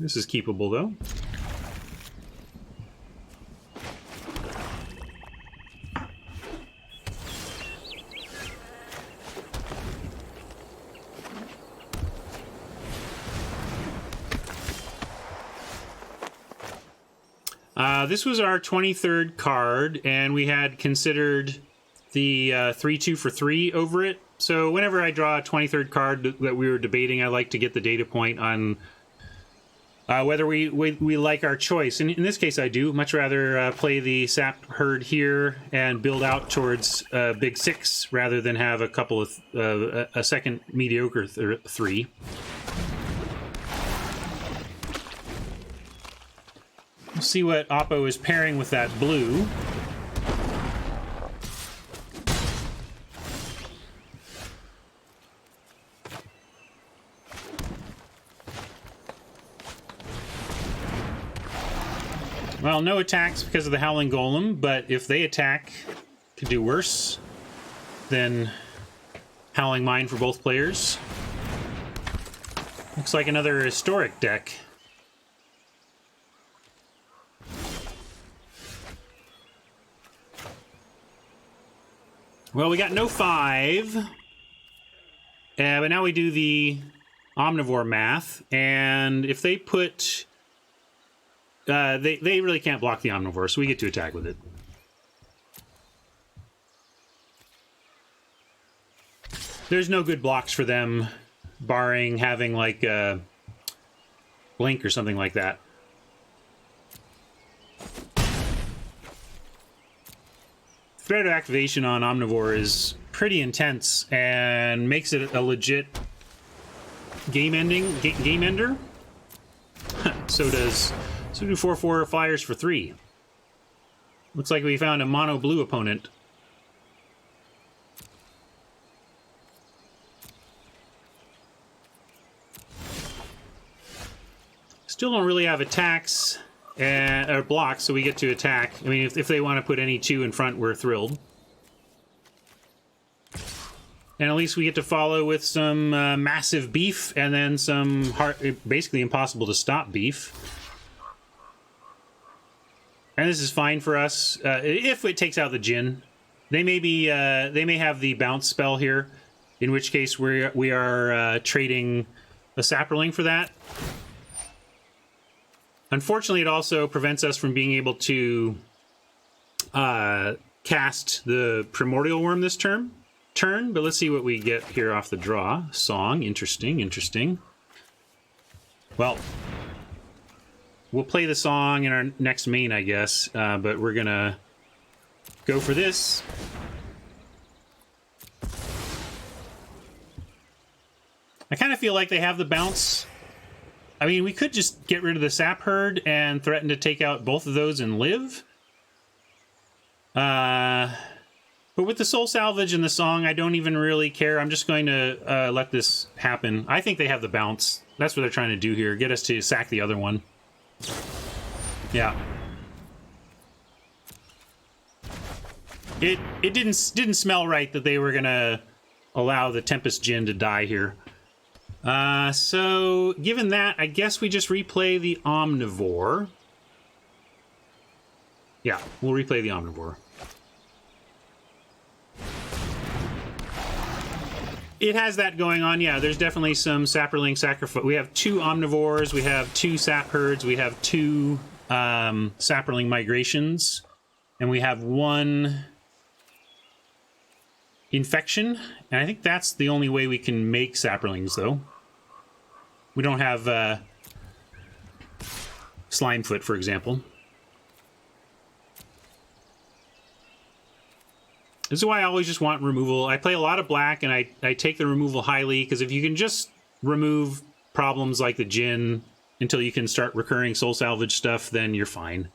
This is keepable, though. This was our 23rd card, and we had considered the 3-2 for 3 over it. So whenever I draw a 23rd card that we were debating, I like to get the data point on whether we like our choice. And in this case, I do. Much rather play the Sap Herd here and build out towards big 6 rather than have a couple of a second mediocre 3. See what Oppo is pairing with that blue. Well, no attacks because of the Howling Golem, but if they attack, could do worse than Howling Mine for both players. Looks like another historic deck. Well, we got no 5, but now we do the Omnivore math, and if they put... they really can't block the Omnivore, so we get to attack with it. There's no good blocks for them, barring having, like, Blink or something like that. Threat of activation on Omnivore is pretty intense and makes it a legit game ender. So do 4/4 flyers for 3. Looks like we found a mono blue opponent. Still don't really have attacks. Or blocks, so we get to attack. I mean, if they want to put any 2 in front, we're thrilled. And at least we get to follow with some massive beef and then some basically impossible to stop beef. And this is fine for us if it takes out the Djinn. They may have the bounce spell here, in which case we are trading a Saproling for that. Unfortunately, it also prevents us from being able to cast the Primordial Worm this turn. But let's see what we get here off the draw. Song, interesting, interesting. Well, we'll play the song in our next main, I guess, but we're gonna go for this. I kind of feel like they have the bounce. I mean, we could just get rid of the Sap Herd and threaten to take out both of those and live. But with the Soul Salvage and the song, I don't even really care. I'm just going to let this happen. I think they have the bounce. That's what they're trying to do here. Get us to sack the other one. Yeah. It didn't smell right that they were going to allow the Tempest Djinn to die here. So, given that, I guess we just replay the Omnivore. Yeah, we'll replay the Omnivore. It has that going on, yeah. There's definitely some Saproling sacrifice. We have 2 Omnivores, we have 2 Sap Herds, we have 2 Saproling migrations, and we have 1 Infection. And I think that's the only way we can make Saprolings, though. We don't have Slimefoot, for example. This is why I always just want removal. I play a lot of black, and I take the removal highly, because if you can just remove problems like the Djinn until you can start recurring Soul Salvage stuff, then you're fine.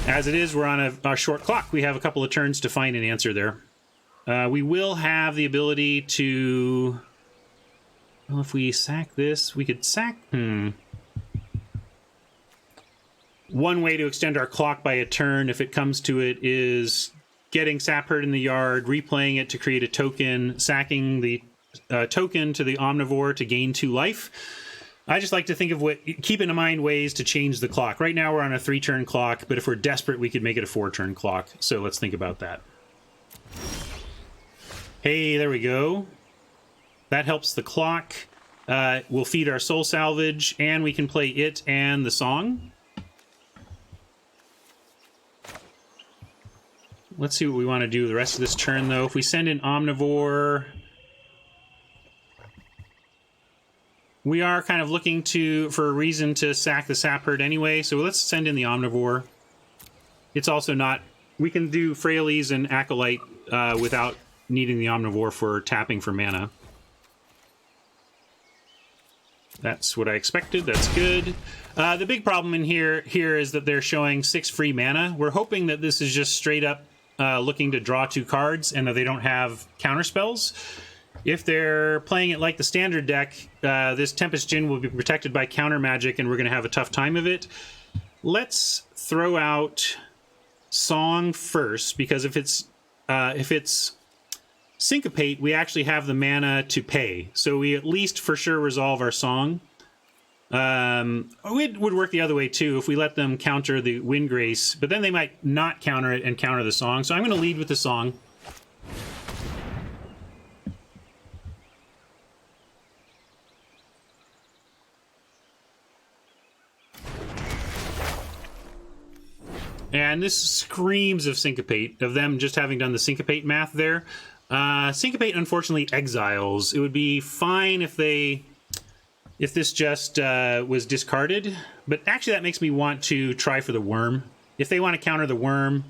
As it is, we're on a short clock. We have a couple of turns to find an answer there. We will have the ability to... Well, if we sack this, we could sack... One way to extend our clock by a turn, if it comes to it, is getting Sap Herd in the yard, replaying it to create a token, sacking the token to the Omnivore to gain 2 life. I just like to think of keep in mind ways to change the clock. Right now we're on a 3-turn clock, but if we're desperate, we could make it a 4-turn clock. So let's think about that. Hey, there we go. That helps the clock. We'll feed our Soul Salvage, and we can play it and the song. Let's see what we want to do the rest of this turn, though. If we send in Omnivore... We are kind of looking for a reason to sack the Sap Herd anyway, so let's send in the Omnivore. It's also not... We can do Frailes and Acolyte without needing the Omnivore for tapping for mana. That's what I expected. That's good. The big problem in here is that they're showing 6 free mana. We're hoping that this is just straight up looking to draw 2 cards and that they don't have counterspells. If they're playing it like the standard deck, this Tempest Djinn will be protected by counter magic, and we're going to have a tough time of it. Let's throw out Song first, because if it's Syncopate, we actually have the mana to pay, so we at least for sure resolve our Song. It would work the other way too if we let them counter the Windgrace, but then they might not counter it and counter the Song, so I'm going to lead with the Song. And this screams of Syncopate, of them just having done the Syncopate math there. Syncopate, unfortunately, exiles. It would be fine if this just was discarded, but actually that makes me want to try for the Worm. If they want to counter the Worm,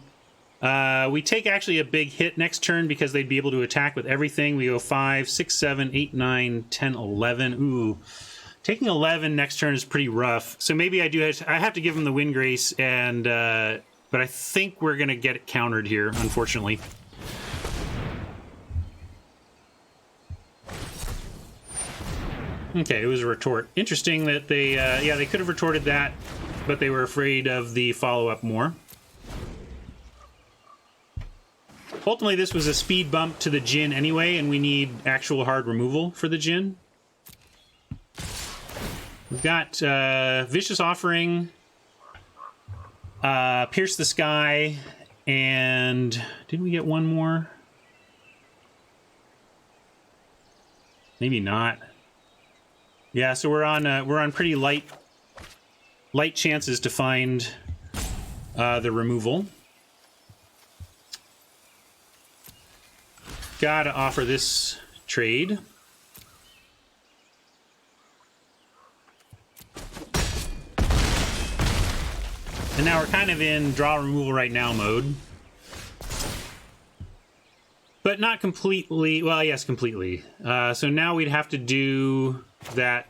we take actually a big hit next turn because they'd be able to attack with everything. We go 5, 6, 7, 8, 9, 10, 11. Ooh. Taking 11 next turn is pretty rough, so maybe I have to give them the Windgrace, and but I think we're going to get it countered here, unfortunately. Okay, it was a retort. Interesting that they, yeah, they could have retorted that, but they were afraid of the follow-up more. Ultimately, this was a speed bump to the Djinn anyway, and we need actual hard removal for the Djinn. We've got Vicious Offering, Pierce the Sky, and didn't we get one more? Maybe not. Yeah, so we're on pretty light chances to find the removal. Gotta offer this trade. And now we're kind of in draw removal right now mode. But not completely. Well, yes, completely. So now we'd have to do that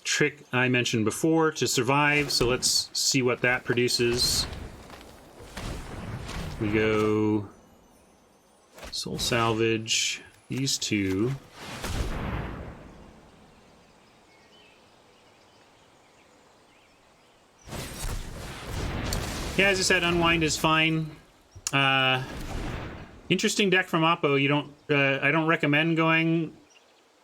trick I mentioned before to survive. So let's see what that produces. We go Soul Salvage, these two. Yeah, as I said, Unwind is fine. Interesting deck from Oppo. You don't. I don't recommend going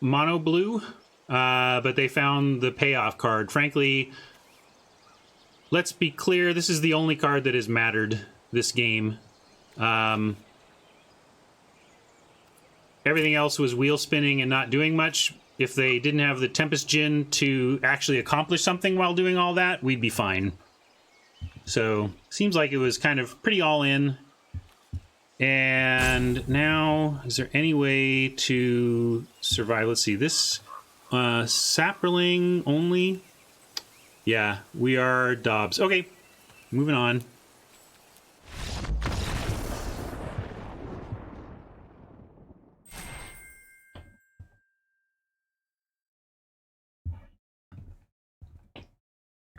mono blue, but they found the payoff card. Frankly, let's be clear. This is the only card that has mattered this game. Everything else was wheel spinning and not doing much. If they didn't have the Tempest Djinn to actually accomplish something while doing all that, we'd be fine. So, seems like it was kind of pretty all in. And now, is there any way to survive? Let's see, this Saproling only. Yeah, we are Dobbs. Okay, moving on.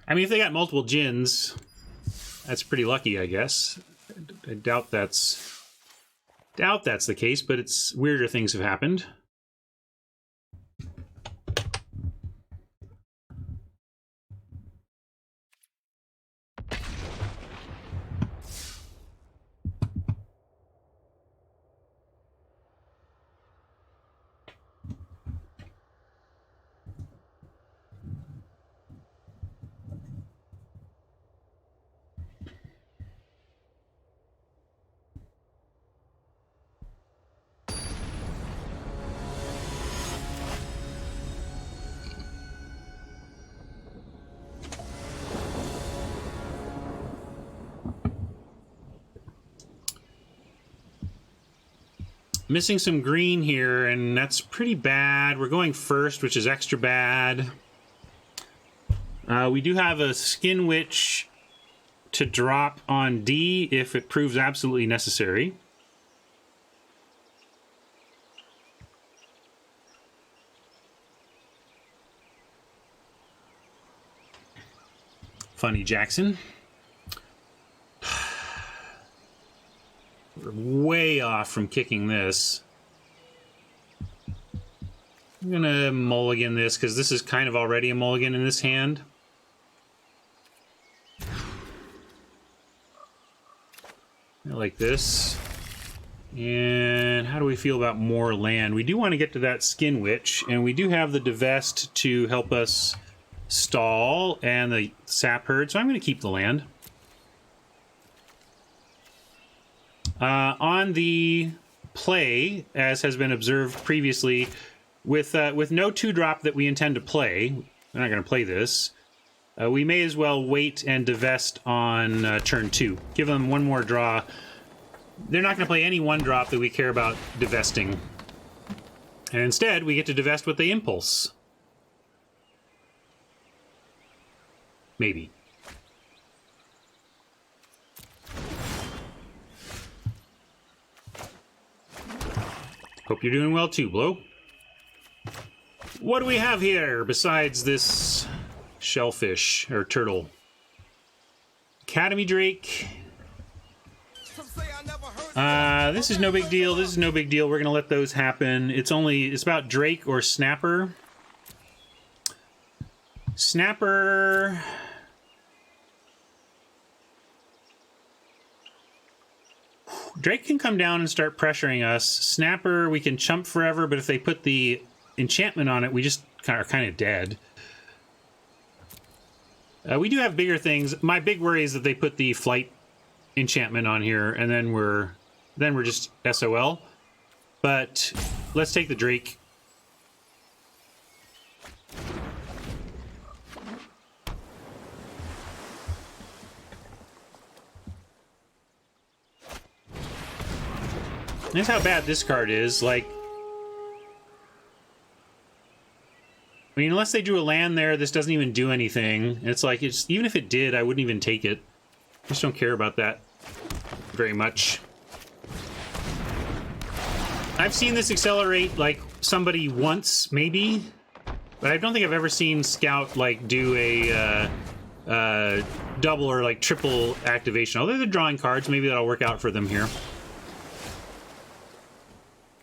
I mean, if they got multiple Djinns, that's pretty lucky, I guess. I doubt that's the case, but it's weirder things have happened. Missing some green here, and that's pretty bad. We're going first, which is extra bad. We do have a Skinwich to drop on D if it proves absolutely necessary. Funny Jackson. We're way off from kicking this. I'm gonna mulligan this because this is kind of already a mulligan in this hand. Like this. And how do we feel about more land? We do want to get to that Skinwich, and we do have the Divest to help us stall and the Sap Herd, so I'm going to keep the land. On the play, as has been observed previously, with no 2-drop that we intend to play, we're not going to play this, we may as well wait and divest on turn 2. Give them one more draw. They're not going to play any 1-drop that we care about divesting. And instead, we get to divest with the Impulse. Maybe. Hope you're doing well too, Blow. What do we have here besides this shellfish or turtle? Academy Drake. This is no big deal. This is no big deal. We're gonna let those happen. It's about Drake or Snapper. Snapper. Drake can come down and start pressuring us. Snapper, we can chump forever, but if they put the enchantment on it, we just are kind of dead. We do have bigger things. My big worry is that they put the flight enchantment on here, and then we're just SOL. But let's take the Drake. That's how bad this card is. Like, I mean, unless they drew a land there, this doesn't even do anything. It's like, even if it did, I wouldn't even take it. I just don't care about that very much. I've seen this accelerate, like, somebody once, maybe, but I don't think I've ever seen Scout, like, do a double or, like, triple activation. Although they're drawing cards, maybe that'll work out for them here.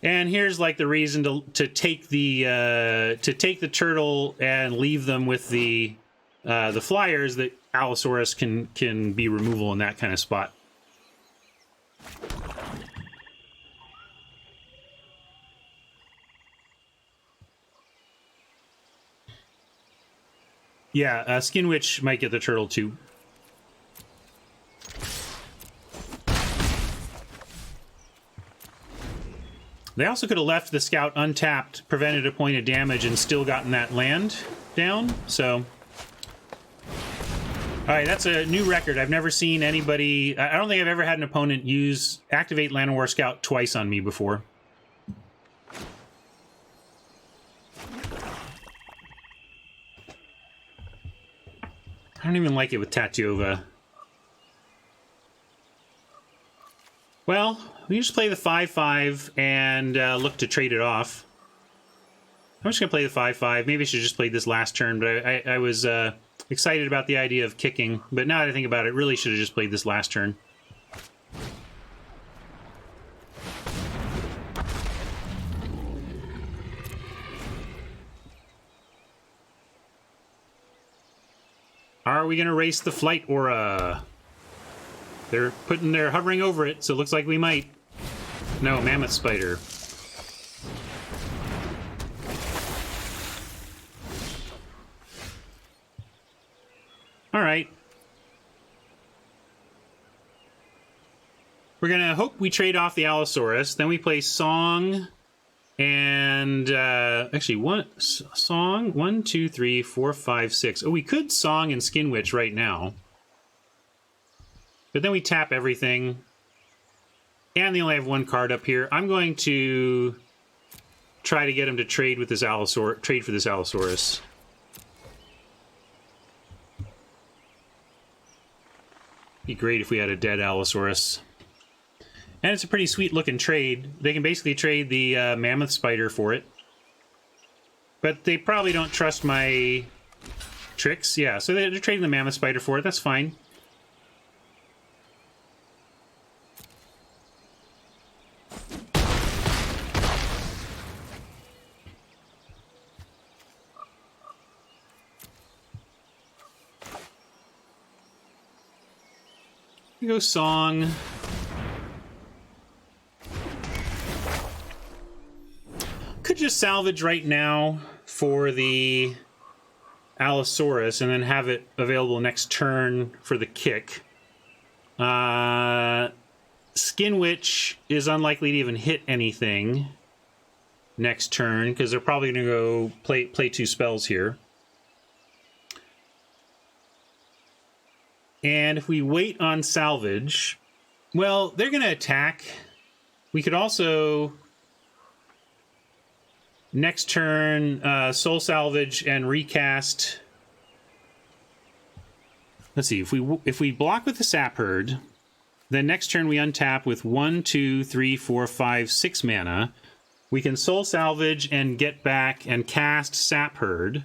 And here's like the reason to take the turtle and leave them with the flyers, that Allosaurus can be removal in that kind of spot. Yeah, Skinwich might get the turtle too. They also could have left the Scout untapped, prevented a point of damage, and still gotten that land down, so... Alright, that's a new record. I've never seen anybody... I don't think I've ever had an opponent activate Llanowar Scout twice on me before. I don't even like it with Tatiova. Well, we just play the 5/5 and look to trade it off. I'm just going to play the 5/5. Maybe I should just play this last turn, but I was excited about the idea of kicking. But now that I think about it, really should have just played this last turn. Are we going to race the flight aura? They're hovering over it, so it looks like we might. No, Mammoth Spider. Alright. We're gonna hope we trade off the Allosaurus, then we play Song, and, actually, Song, 1, 2, 3, 4, 5, 6. Oh, we could Song and Skinwich right now. But then we tap everything. And they only have one card up here. I'm going to try to get him to trade with this trade for this Allosaurus. Be great if we had a dead Allosaurus. And it's a pretty sweet looking trade. They can basically trade the Mammoth Spider for it. But they probably don't trust my tricks. Yeah, so they're trading the Mammoth Spider for it. That's fine. We go Song. Could just salvage right now for the Allosaurus and then have it available next turn for the kick. Skinwich is unlikely to even hit anything next turn because they're probably going to go play two spells here. And if we wait on salvage, well, they're going to attack. We could also, next turn, soul salvage and recast. Let's see, if we block with the Sap Herd, then next turn we untap with 1, 2, 3, 4, 5, 6 mana. We can soul salvage and get back and cast Sap Herd,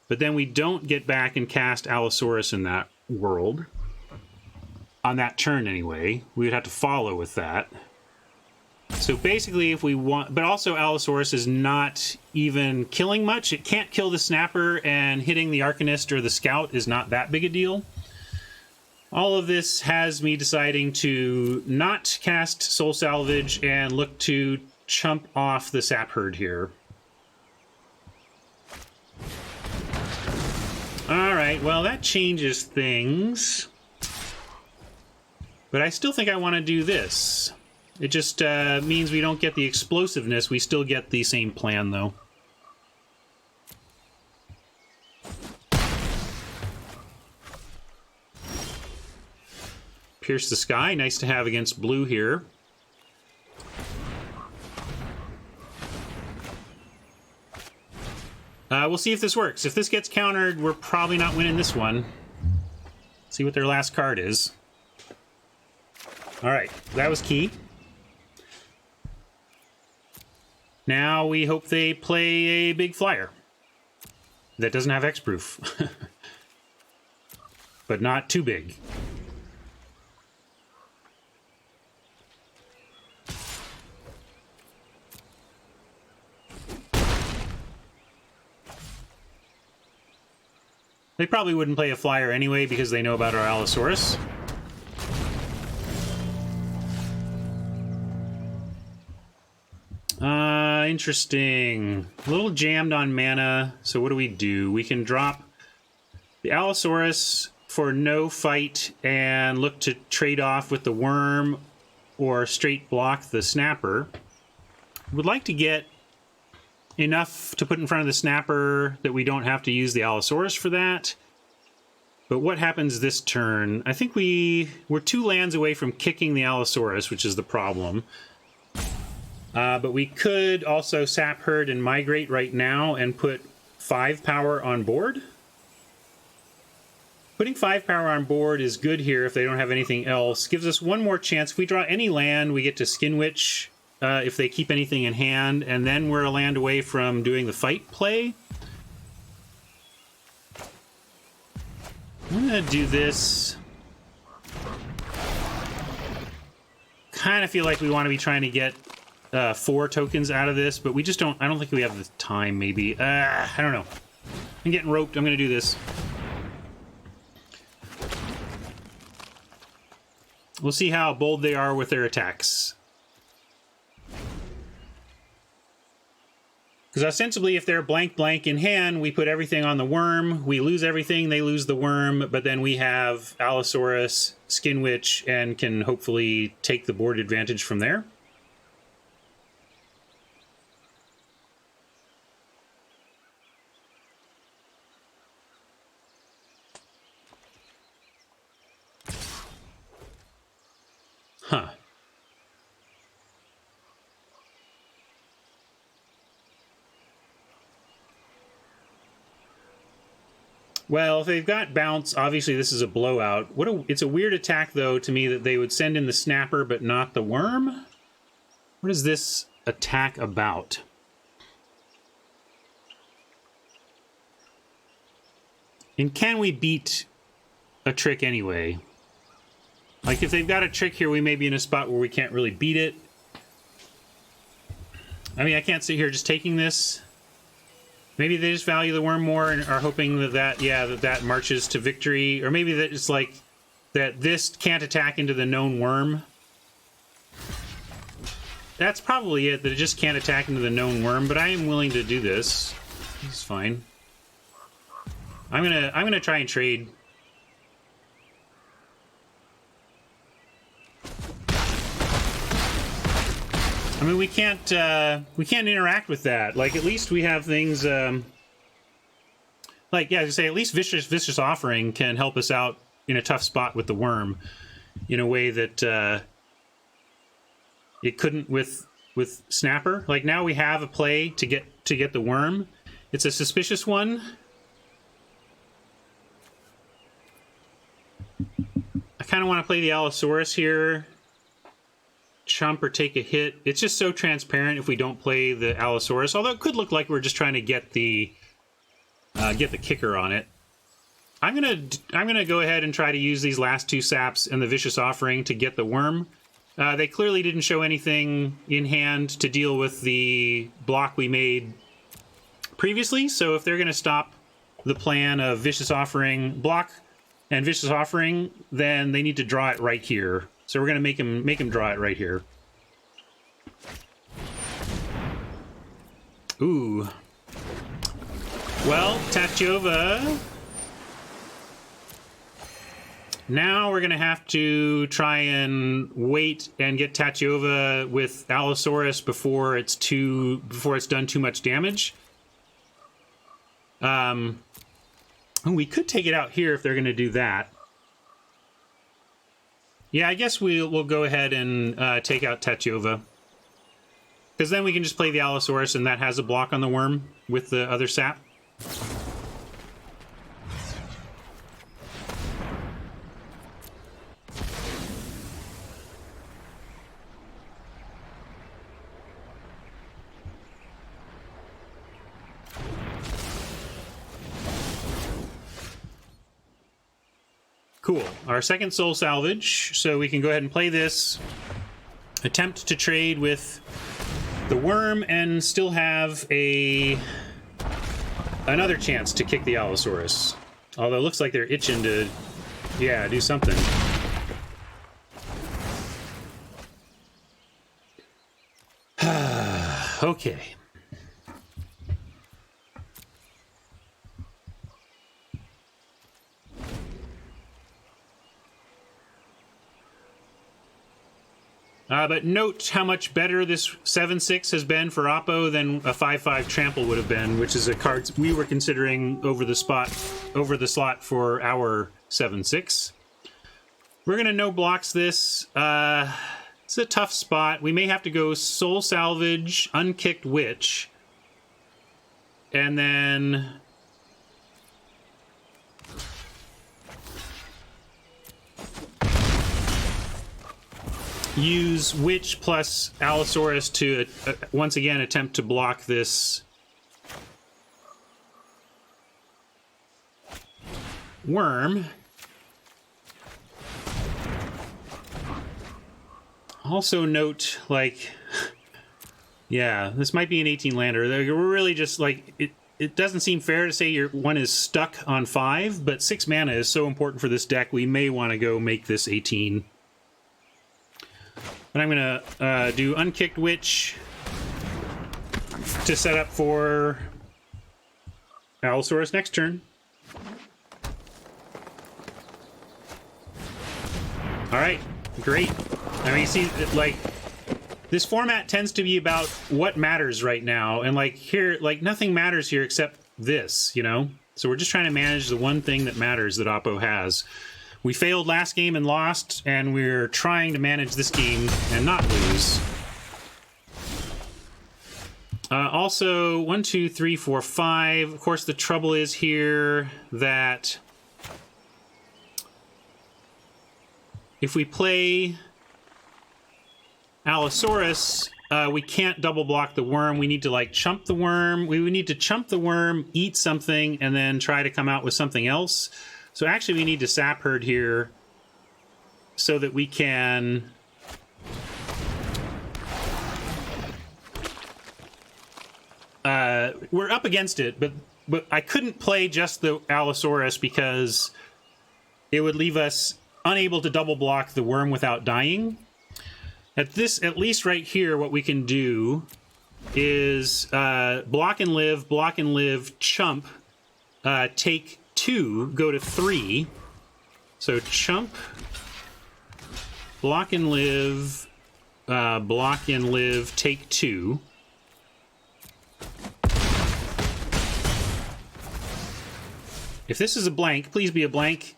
but then we don't get back and cast Allosaurus in that world. On that turn, anyway. We would have to follow with that. So basically, if we want... But also, Allosaurus is not even killing much. It can't kill the Snapper, and hitting the Arcanist or the Scout is not that big a deal. All of this has me deciding to not cast Soul Salvage and look to chump off the Sap Herd here. Alright, well that changes things. But I still think I want to do this. It just means we don't get the explosiveness, we still get the same plan though. Pierce the Sky, nice to have against blue here. We'll see if this works. If this gets countered, we're probably not winning this one. See what their last card is. Alright, that was key. Now we hope they play a big flyer that doesn't have X-proof. But not too big. They probably wouldn't play a flyer anyway because they know about our Allosaurus. Interesting. A little jammed on mana, so what do? We can drop the Allosaurus for no fight and look to trade off with the Worm or straight block the Snapper. Would like to get enough to put in front of the Snapper that we don't have to use the Allosaurus for that. But what happens this turn? I think we're 2 lands away from kicking the Allosaurus, which is the problem. But we could also Sap Herd and Migrate right now and put 5 power on board. Putting 5 power on board is good here if they don't have anything else. Gives us one more chance. If we draw any land, we get to Skinwich. If they keep anything in hand, and then we're a land away from doing the fight play. I'm gonna do this. Kind of feel like we want to be trying to get 4 tokens out of this, but we just don't. I don't think we have the time. Maybe I don't know. I'm getting roped. I'm gonna do this. We'll see how bold they are with their attacks. Because ostensibly, if they're blank in hand, we put everything on the Worm. We lose everything, they lose the Worm, but then we have Allosaurus, Skinwich, and can hopefully take the board advantage from there. Huh. Well, if they've got bounce, obviously this is a blowout. It's a weird attack, though, to me, that they would send in the Snapper but not the Worm. What is this attack about? And can we beat a trick anyway? Like, if they've got a trick here, we may be in a spot where we can't really beat it. I mean, I can't sit here just taking this. Maybe they just value the Worm more and are hoping that marches to victory. Or maybe that it's like that this can't attack into the known Worm. That's probably it, that it just can't attack into the known Worm, but I am willing to do this. It's fine. I'm gonna try and trade. I mean, we can't interact with that. Like, at least we have things, like, yeah, as I say, at least Vicious Offering can help us out in a tough spot with the Worm in a way that it couldn't with Snapper. Like, now we have a play to get the Worm. It's a suspicious one. I kind of want to play the Allosaurus here. Chump or take a hit. It's just so transparent if we don't play the Allosaurus. Although it could look like we're just trying to get the kicker on it. I'm gonna go ahead and try to use these last 2 saps and the Vicious Offering to get the Worm. They clearly didn't show anything in hand to deal with the block we made previously. So if they're gonna stop the plan of Vicious Offering, block and Vicious Offering, then they need to draw it right here. So we're going to make him draw it right here. Ooh. Well, Tachyova. Now we're going to have to try and wait and get Tachyova with Allosaurus before it's done too much damage. We could take it out here if they're going to do that. Yeah, I guess we'll go ahead and take out Tachyova. Because then we can just play the Allosaurus, and that has a block on the worm with the other sap. Cool. Our second Soul Salvage, so we can go ahead and play this. Attempt to trade with the worm and still have another chance to kick the Allosaurus. Although it looks like they're itching to, yeah, do something. Okay. But note how much better this 7/6 has been for Oppo than a 5/5 Trample would have been, which is a card we were considering over the slot for our 7/6. We're gonna no blocks this. It's a tough spot. We may have to go Soul Salvage, Unkicked Witch, and then use Witch plus Allosaurus to once again attempt to block this worm. Also note, like, yeah, this might be an 18 lander. We're really just like it doesn't seem fair to say your one is stuck on 5, but 6 mana is so important for this deck. We may want to go make this 18. But I'm going to do Unkicked Witch to set up for Allosaurus next turn. All right, great. I mean, you see, like, this format tends to be about what matters right now. And, like, here, like, nothing matters here except this, you know? So we're just trying to manage the one thing that matters that Oppo has. We failed last game and lost, and we're trying to manage this game and not lose. Also, 1, 2, 3, 4, 5. Of course, the trouble is here that if we play Allosaurus, we can't double block the worm. We need to, like, chump the worm. We would need to chump the worm, eat something, and then try to come out with something else. So actually we need to Sap Herd here so that we can we're up against it, but I couldn't play just the Allosaurus because it would leave us unable to double block the worm without dying. At least right here, what we can do is block and live, chump, take 2, go to 3. So chump, block and live, take 2. If this is a blank, please be a blank.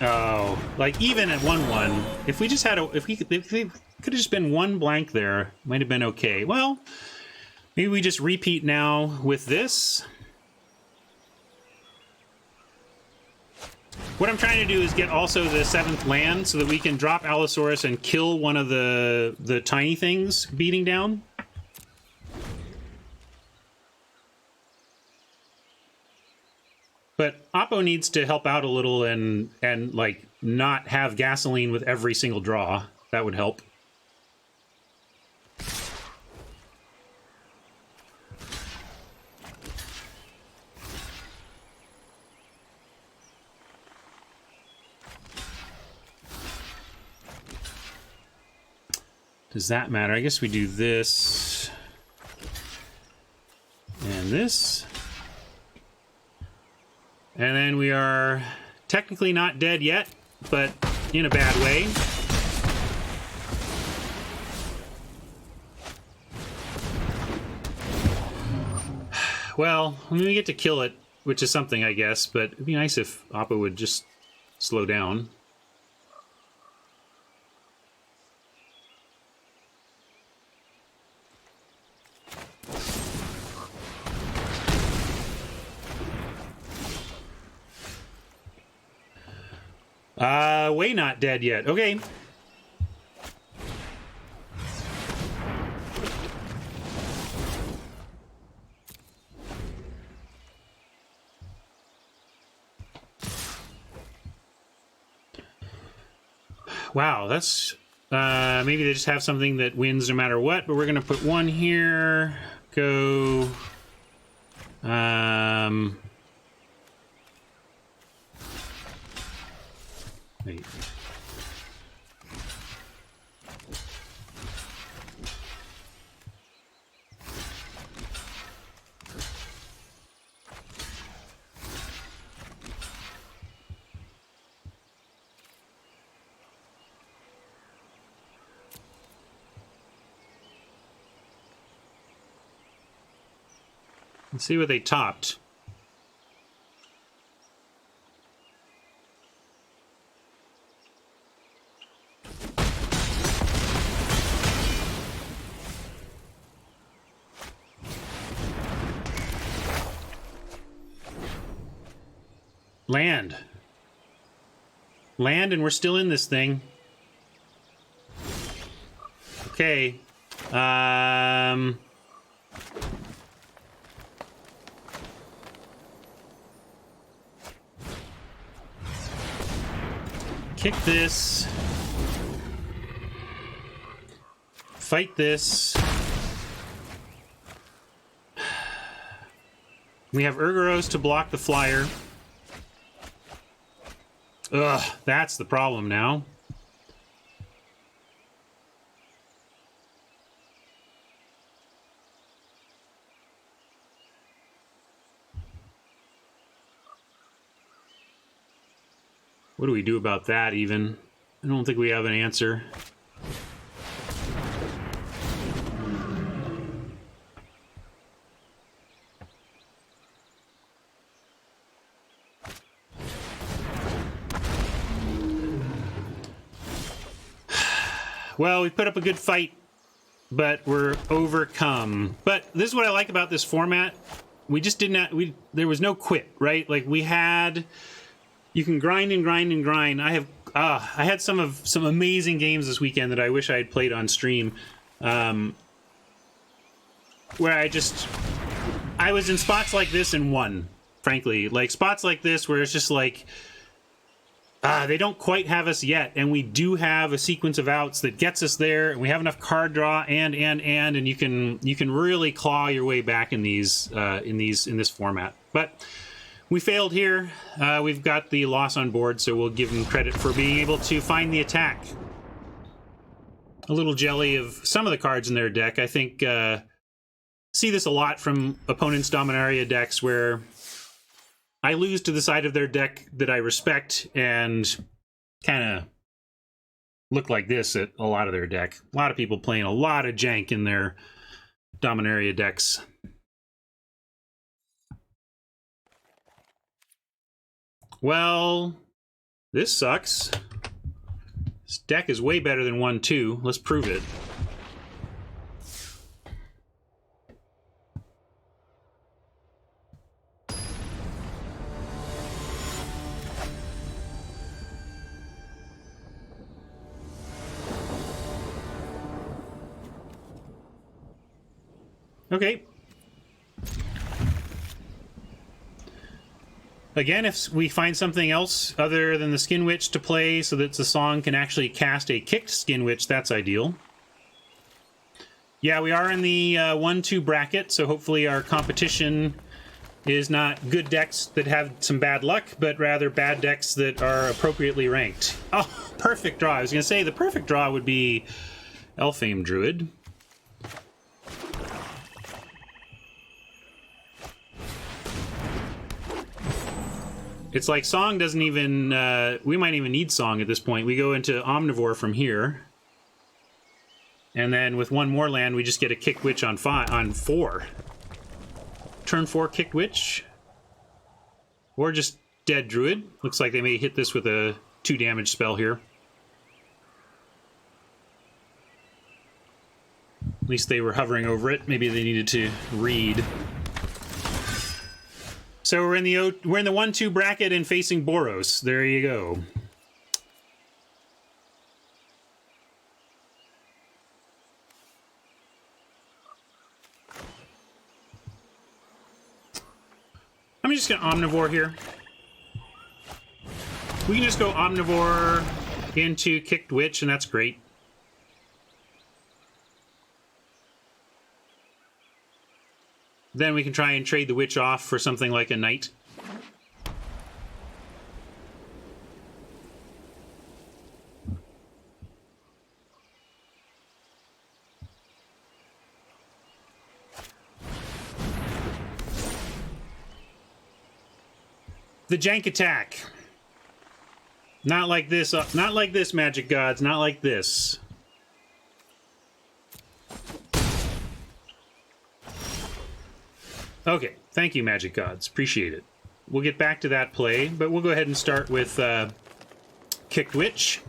Oh, like even at 1/1, if we just had if we could have just been one blank there, might have been okay. Well, maybe we just repeat now with this. What I'm trying to do is get also the 7th land so that we can drop Allosaurus and kill one of the tiny things beating down. But Oppo needs to help out a little and like not have gasoline with every single draw. That would help. does that matter? I guess we do this and this. And then we are technically not dead yet, but in a bad way. Well, I mean, we get to kill it, which is something, I guess, but it'd be nice if Appa would just slow down. Way not dead yet. Okay. Wow, that's... maybe they just have something that wins no matter what, but we're gonna put one here. Go... Wait. Let's see what they topped. Land. Land, and we're still in this thing. Okay. Kick this. Fight this. We have Urgoros to block the flyer. Ugh, that's the problem now. What do we do about that, even? I don't think we have an answer. Well, we put up a good fight, but we're overcome. But this is what I like about this format. We just did not... there was no quit, right? Like, we had... You can grind and grind and grind. I had some amazing games this weekend that I wish I had played on stream, where I was in spots like this and won, frankly. Like, spots like this where it's just like, they don't quite have us yet, and we do have a sequence of outs that gets us there, and we have enough card draw and you can really claw your way back in these in this format. But we failed here. We've got the loss on board, so we'll give them credit for being able to find the attack. A little jelly of some of the cards in their deck. I think see this a lot from opponents' Dominaria decks, where I lose to the side of their deck that I respect and kind of look like this at a lot of their deck. A lot of people playing a lot of jank in their Dominaria decks. Well, this sucks. This deck is way better than 1-2. Let's prove it. Okay. Again, if we find something else other than the Skinwich to play so that the song can actually cast a kicked Skinwich, that's ideal. Yeah, we are in the 1-2 bracket, so hopefully our competition is not good decks that have some bad luck, but rather bad decks that are appropriately ranked. Oh, perfect draw. I was going to say the perfect draw would be Elfame Druid. It's like Song doesn't even... we might even need Song at this point. We go into Omnivore from here. And then with one more land, we just get a Kicked Witch on 4. Turn 4 Kicked Witch. Or just Dead Druid. Looks like they may hit this with a 2 damage spell here. At least they were hovering over it. Maybe they needed to read. So we're in the 1-2 bracket and facing Boros. There you go. I'm just going to Omnivore here. We can just go Omnivore into Kicked Witch, and that's great. Then we can try and trade the Witch off for something like a Knight. The Jank attack. Not like this, not like this, Magic Gods, not like this. Okay, thank you, Magic Gods. Appreciate it. We'll get back to that play, but we'll go ahead and start with Kicked Witch.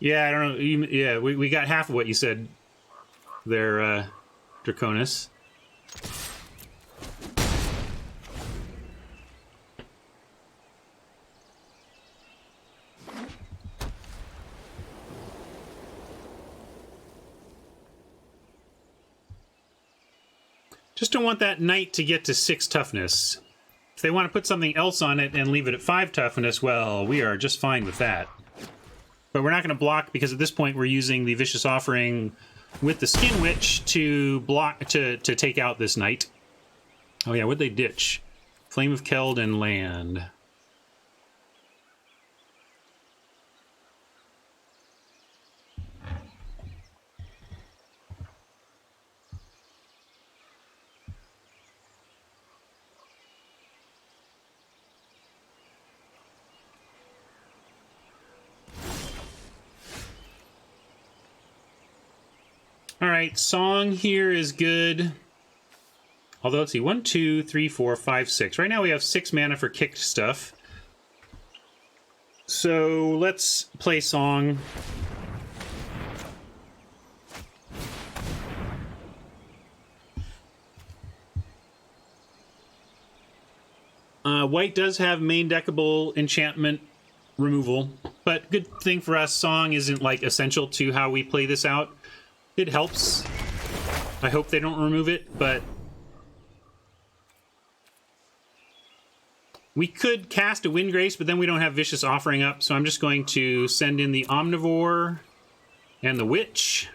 Yeah, I don't know. Yeah, we got half of what you said there, Draconis. Just don't want that Knight to get to 6 toughness. If they want to put something else on it and leave it at 5 toughness, well, we are just fine with that. But we're not going to block, because at this point we're using the Vicious Offering with the Skinwich to block to take out this Knight. Oh yeah, what'd they ditch? Flame of Keld and land. Alright, Song here is good. Although, let's see, 1, 2, 3, 4, 5, 6. Right now we have 6 mana for kicked stuff. So let's play Song. White does have main deckable enchantment removal, but good thing for us, Song isn't like essential to how we play this out. It helps. I hope they don't remove it, but we could cast a Windgrace, but then we don't have Vicious Offering up, so I'm just going to send in the Omnivore and the Witch.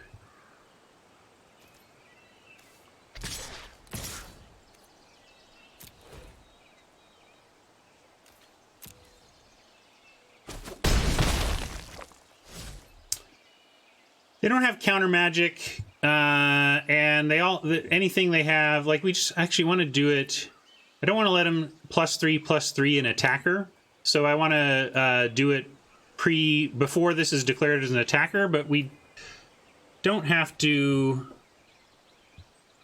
They don't have counter magic, and they all anything they have, like, we just actually want to do it. I don't want to let them +3/+3 an attacker, so I want to do it before this is declared as an attacker, but we don't have to.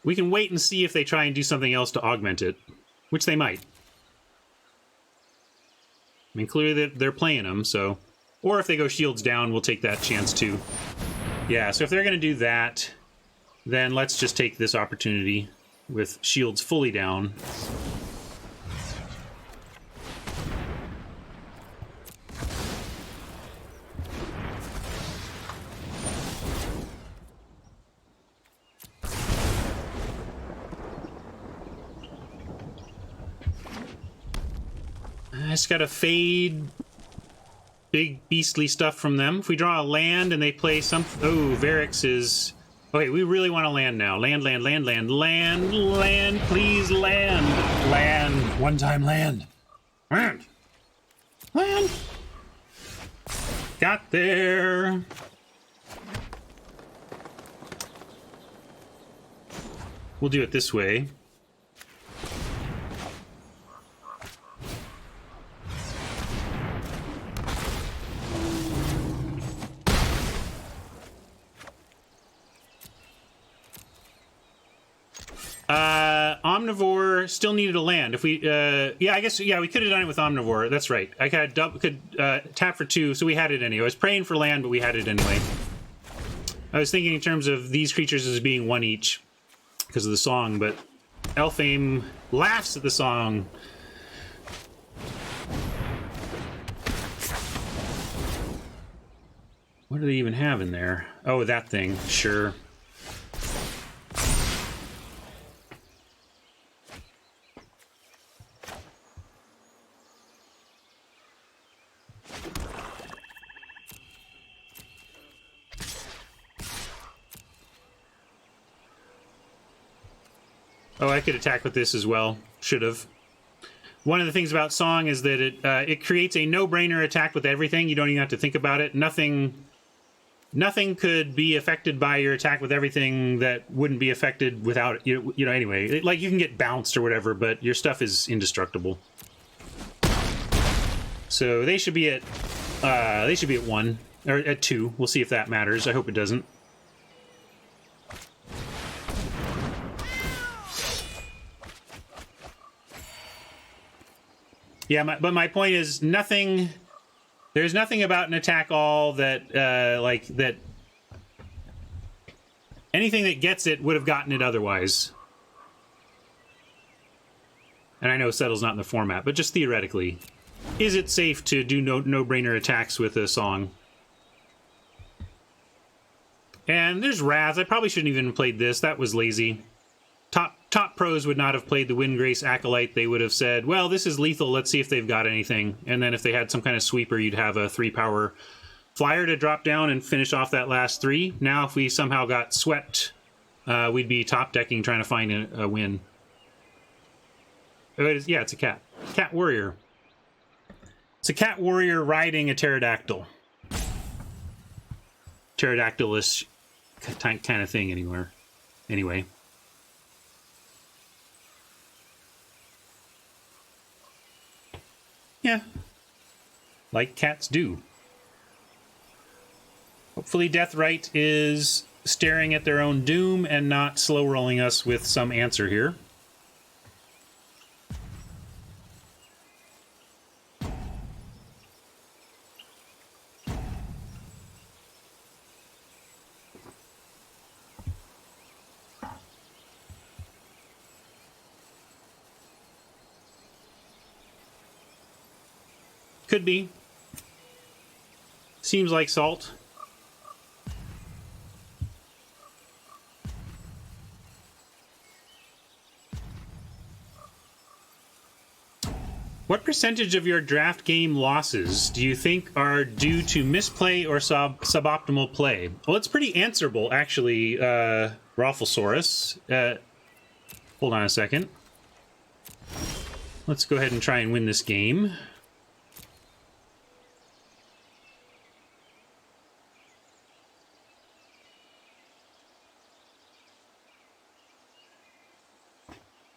We can wait and see if they try and do something else to augment it, which they might. I mean, clearly they're playing them, so. Or if they go shields down, we'll take that chance too. Yeah, so if they're going to do that, then let's just take this opportunity with shields fully down. I just got to fade big beastly stuff from them. If we draw a land and they play some... Oh, Varix is... Okay, we really want to land now. Land, land, land, land, land, land, please land. Land. One time land. Land. Land. Got there. We'll do it this way. Omnivore still needed a land. If we, yeah, I guess, yeah, we could have done it with Omnivore. That's right. I could tap for 2, so we had it anyway. I was praying for land, but we had it anyway. I was thinking in terms of these creatures as being 1 each because of the song, but Elfame laughs at the song. What do they even have in there? Oh, that thing. Sure. Oh, I could attack with this as well. Should have. One of the things about Song is that it creates a no-brainer attack with everything. You don't even have to think about it. Nothing could be affected by your attack with everything that wouldn't be affected without it. You know, anyway. Like, you can get bounced or whatever, but your stuff is indestructible. So they should be at 1 or at 2. We'll see if that matters. I hope it doesn't. Yeah, but my point is nothing. There's nothing about an attack all that like that. Anything that gets it would have gotten it otherwise. And I know Settle's not in the format, but just theoretically, is it safe to do no-brainer attacks with a Song? And there's Raz. I probably shouldn't even have played this. That was lazy. Top pros would not have played the Windgrace Acolyte. They would have said, well, this is lethal. Let's see if they've got anything. And then if they had some kind of sweeper, you'd have a 3-power flyer to drop down and finish off that last 3. Now, if we somehow got swept, we'd be top decking trying to find a win. Yeah, it's a cat. Cat warrior. It's a cat warrior riding a pterodactyl. Pterodactyl-ish kind of thing anywhere. Anyway. Yeah, like cats do. Hopefully Deathrite is staring at their own doom and not slow rolling us with some answer here. Could be. Seems like salt. What percentage of your draft game losses do you think are due to misplay or suboptimal play? Well, it's pretty answerable, actually, Rafflesaurus. Hold on a second. Let's go ahead and try and win this game.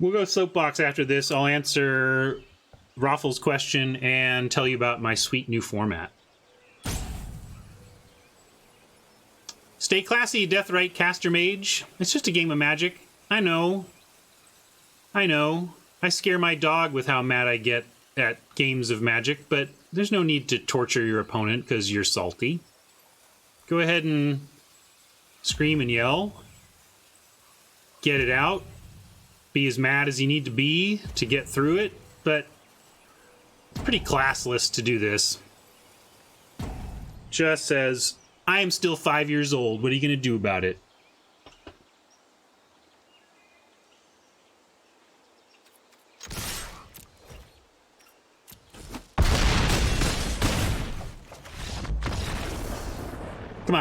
We'll go soapbox after this. I'll answer Raffles' question and tell you about my sweet new format. Stay classy, Deathrite Caster Mage. It's just a game of Magic. I know. I know. I scare my dog with how mad I get at games of Magic, but there's no need to torture your opponent because you're salty. Go ahead and scream and yell. Get it out. Be as mad as you need to be to get through it, but it's pretty classless to do this. Just says, I am still 5 years old. What are you going to do about it?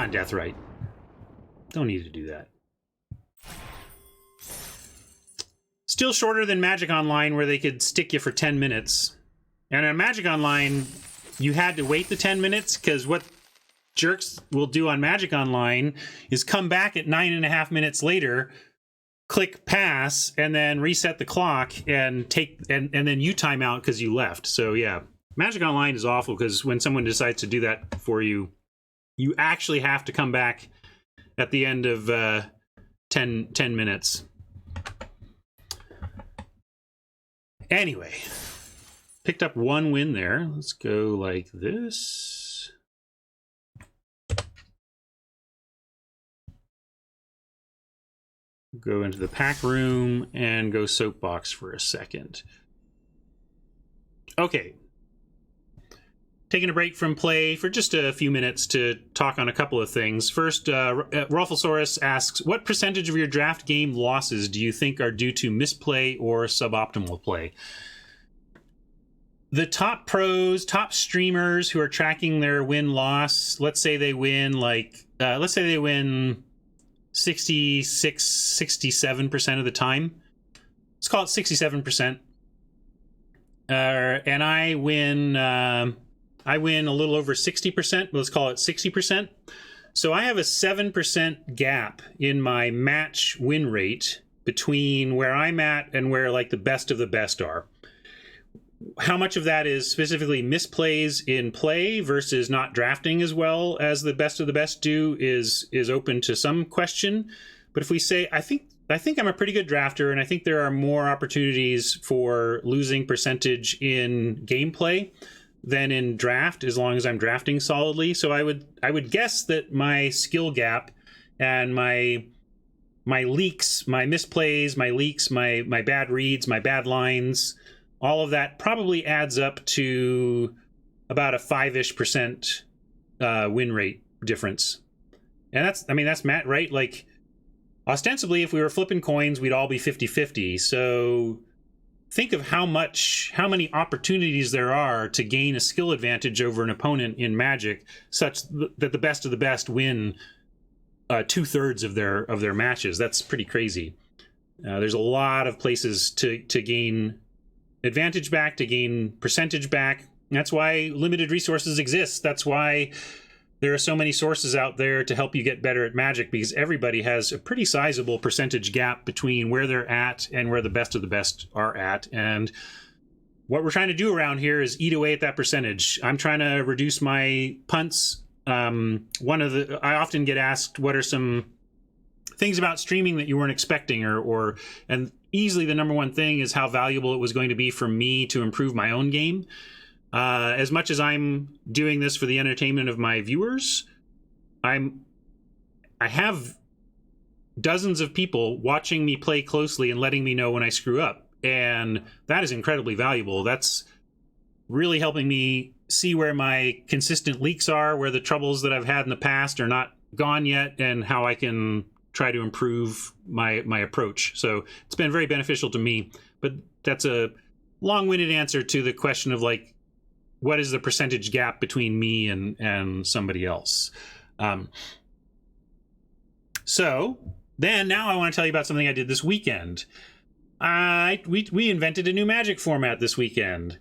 on, Deathrite. Don't need to do that. Still shorter than Magic Online, where they could stick you for 10 minutes. And in Magic Online, you had to wait the 10 minutes, because what jerks will do on Magic Online is come back at 9.5 minutes later, click pass, and then reset the clock and then you time out because you left. So yeah, Magic Online is awful, because when someone decides to do that for you, you actually have to come back at the end of 10 minutes. Anyway, picked up one win there. Let's go like this. Go into the pack room and go soapbox for a second. Okay. Taking a break from play for just a few minutes to talk on a couple of things. First, Rufflesaurus asks, what percentage of your draft game losses do you think are due to misplay or suboptimal play? The top pros, top streamers who are tracking their win-loss, let's say they win 66, 67% of the time. Let's call it 67%. And I win a little over 60%. Let's call it 60%. So I have a 7% gap in my match win rate between where I'm at and where like the best of the best are. How much of that is specifically misplays in play versus not drafting as well as the best of the best do is open to some question. But if we say, I think I'm a pretty good drafter, and I think there are more opportunities for losing percentage in gameplay than in draft, as long as I'm drafting solidly. So I would guess that my skill gap and my leaks, my misplays, my leaks, my bad reads, my bad lines, all of that probably adds up to about a 5-ish% win rate difference. And that's Matt, right? Like, ostensibly, if we were flipping coins, we'd all be 50-50. So think of how many opportunities there are to gain a skill advantage over an opponent in Magic, such that the best of the best win 2/3 of their matches. That's pretty crazy. There's a lot of places to gain advantage back, to gain percentage back. That's why limited resources exist. That's why there are so many sources out there to help you get better at Magic, because everybody has a pretty sizable percentage gap between where they're at and where the best of the best are at. And what we're trying to do around here is eat away at that percentage. I'm trying to reduce my punts. I often get asked, what are some things about streaming that you weren't expecting, and easily the number one thing is how valuable it was going to be for me to improve my own game. As much as I'm doing this for the entertainment of my viewers, I have dozens of people watching me play closely and letting me know when I screw up. And that is incredibly valuable. That's really helping me see where my consistent leaks are, where the troubles that I've had in the past are not gone yet, and how I can try to improve my approach. So it's been very beneficial to me. But that's a long-winded answer to the question of, like, what is the percentage gap between me and somebody else? So then now I want to tell you about something I did this weekend. We invented a new Magic format this weekend.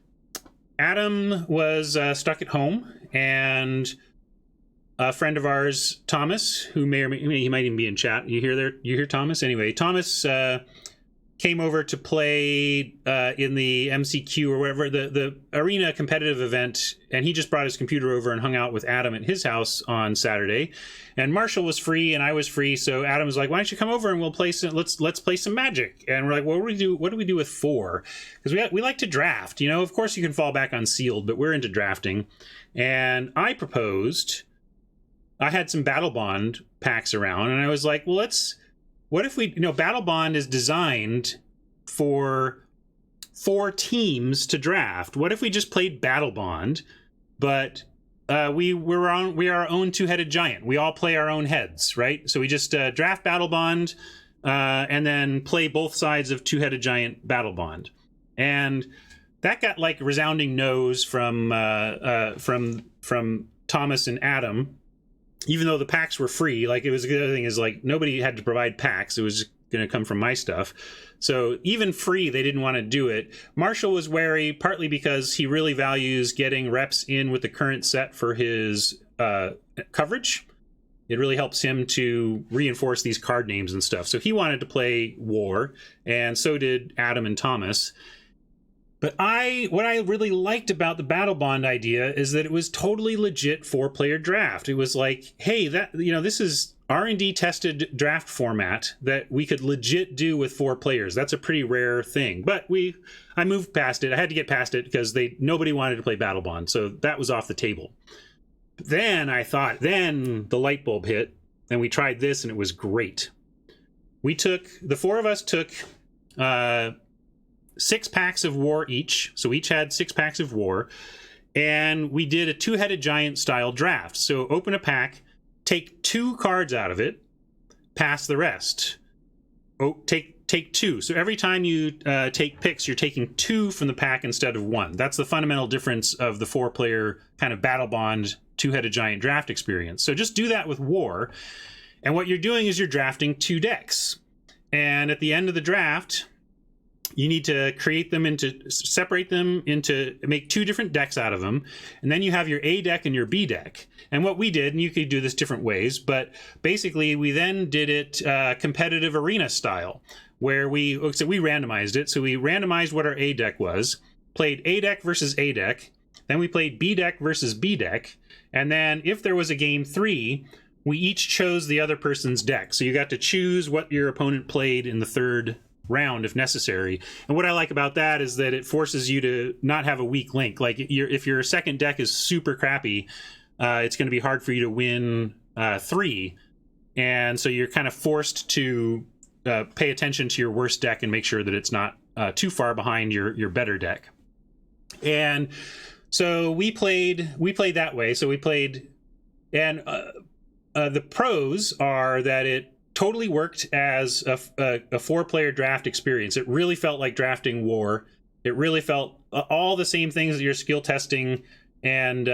Adam was stuck at home, and a friend of ours, Thomas, who he might even be in chat. You hear Thomas? Anyway, Thomas came over to play in the MCQ or whatever, the arena competitive event, and he just brought his computer over and hung out with Adam at his house on Saturday. And Marshall was free and I was free, so Adam was like, "Why don't you come over and we'll play let's play some Magic?" And we're like, "What do we do with 4?" Because we like to draft. You know, of course you can fall back on sealed, but we're into drafting. And I proposed, I had some Battle Bond packs around, and I was like, well, what if we, Battle Bond is designed for 4 teams to draft. What if we just played Battle Bond, but we are our own 2-headed giant. We all play our own heads, right? So we just draft Battle Bond and then play both sides of 2-headed giant Battle Bond. And that got like resounding no's from Thomas and Adam. even though the packs were free, like, it was, the other thing is, like, nobody had to provide packs. It was going to come from my stuff. So even free, they didn't want to do it. Marshall was wary, partly because he really values getting reps in with the current set for his coverage. It really helps him to reinforce these card names and stuff. So he wanted to play War, and so did Adam and Thomas. But what I really liked about the Battle Bond idea is that it was totally legit 4-player draft. It was like, hey, that, you know, this is R&D tested draft format that we could legit do with 4 players. That's a pretty rare thing. But I moved past it. I had to get past it because nobody wanted to play Battle Bond, so that was off the table. Then then the light bulb hit, and we tried this, and it was great. The 4 of us took 6 packs of War each, so each had 6 packs of War, and we did a 2-headed giant style draft. So open a pack, take 2 cards out of it, pass the rest. Take 2. So every time you take picks, you're taking 2 from the pack instead of 1. That's the fundamental difference of the 4-player kind of Battle Bond 2-headed giant draft experience. So just do that with War, and what you're doing is you're drafting 2 decks. And at the end of the draft, you need to separate them into, make 2 different decks out of them. And then you have your A deck and your B deck. And what we did, and you could do this different ways, but basically we then did it competitive arena style, where we randomized it. So we randomized what our A deck was, played A deck versus A deck. Then we played B deck versus B deck. And then if there was a game 3, we each chose the other person's deck. So you got to choose what your opponent played in the 3rd round if necessary. And what I like about that is that it forces you to not have a weak link. Like, if your second deck is super crappy, it's going to be hard for you to win 3. And so you're kind of forced to pay attention to your worst deck and make sure that it's not too far behind your better deck. And so we played that way. So we played, and the pros are that it totally worked as a 4-player draft experience. It really felt like drafting War. It really felt all the same things that you're skill testing and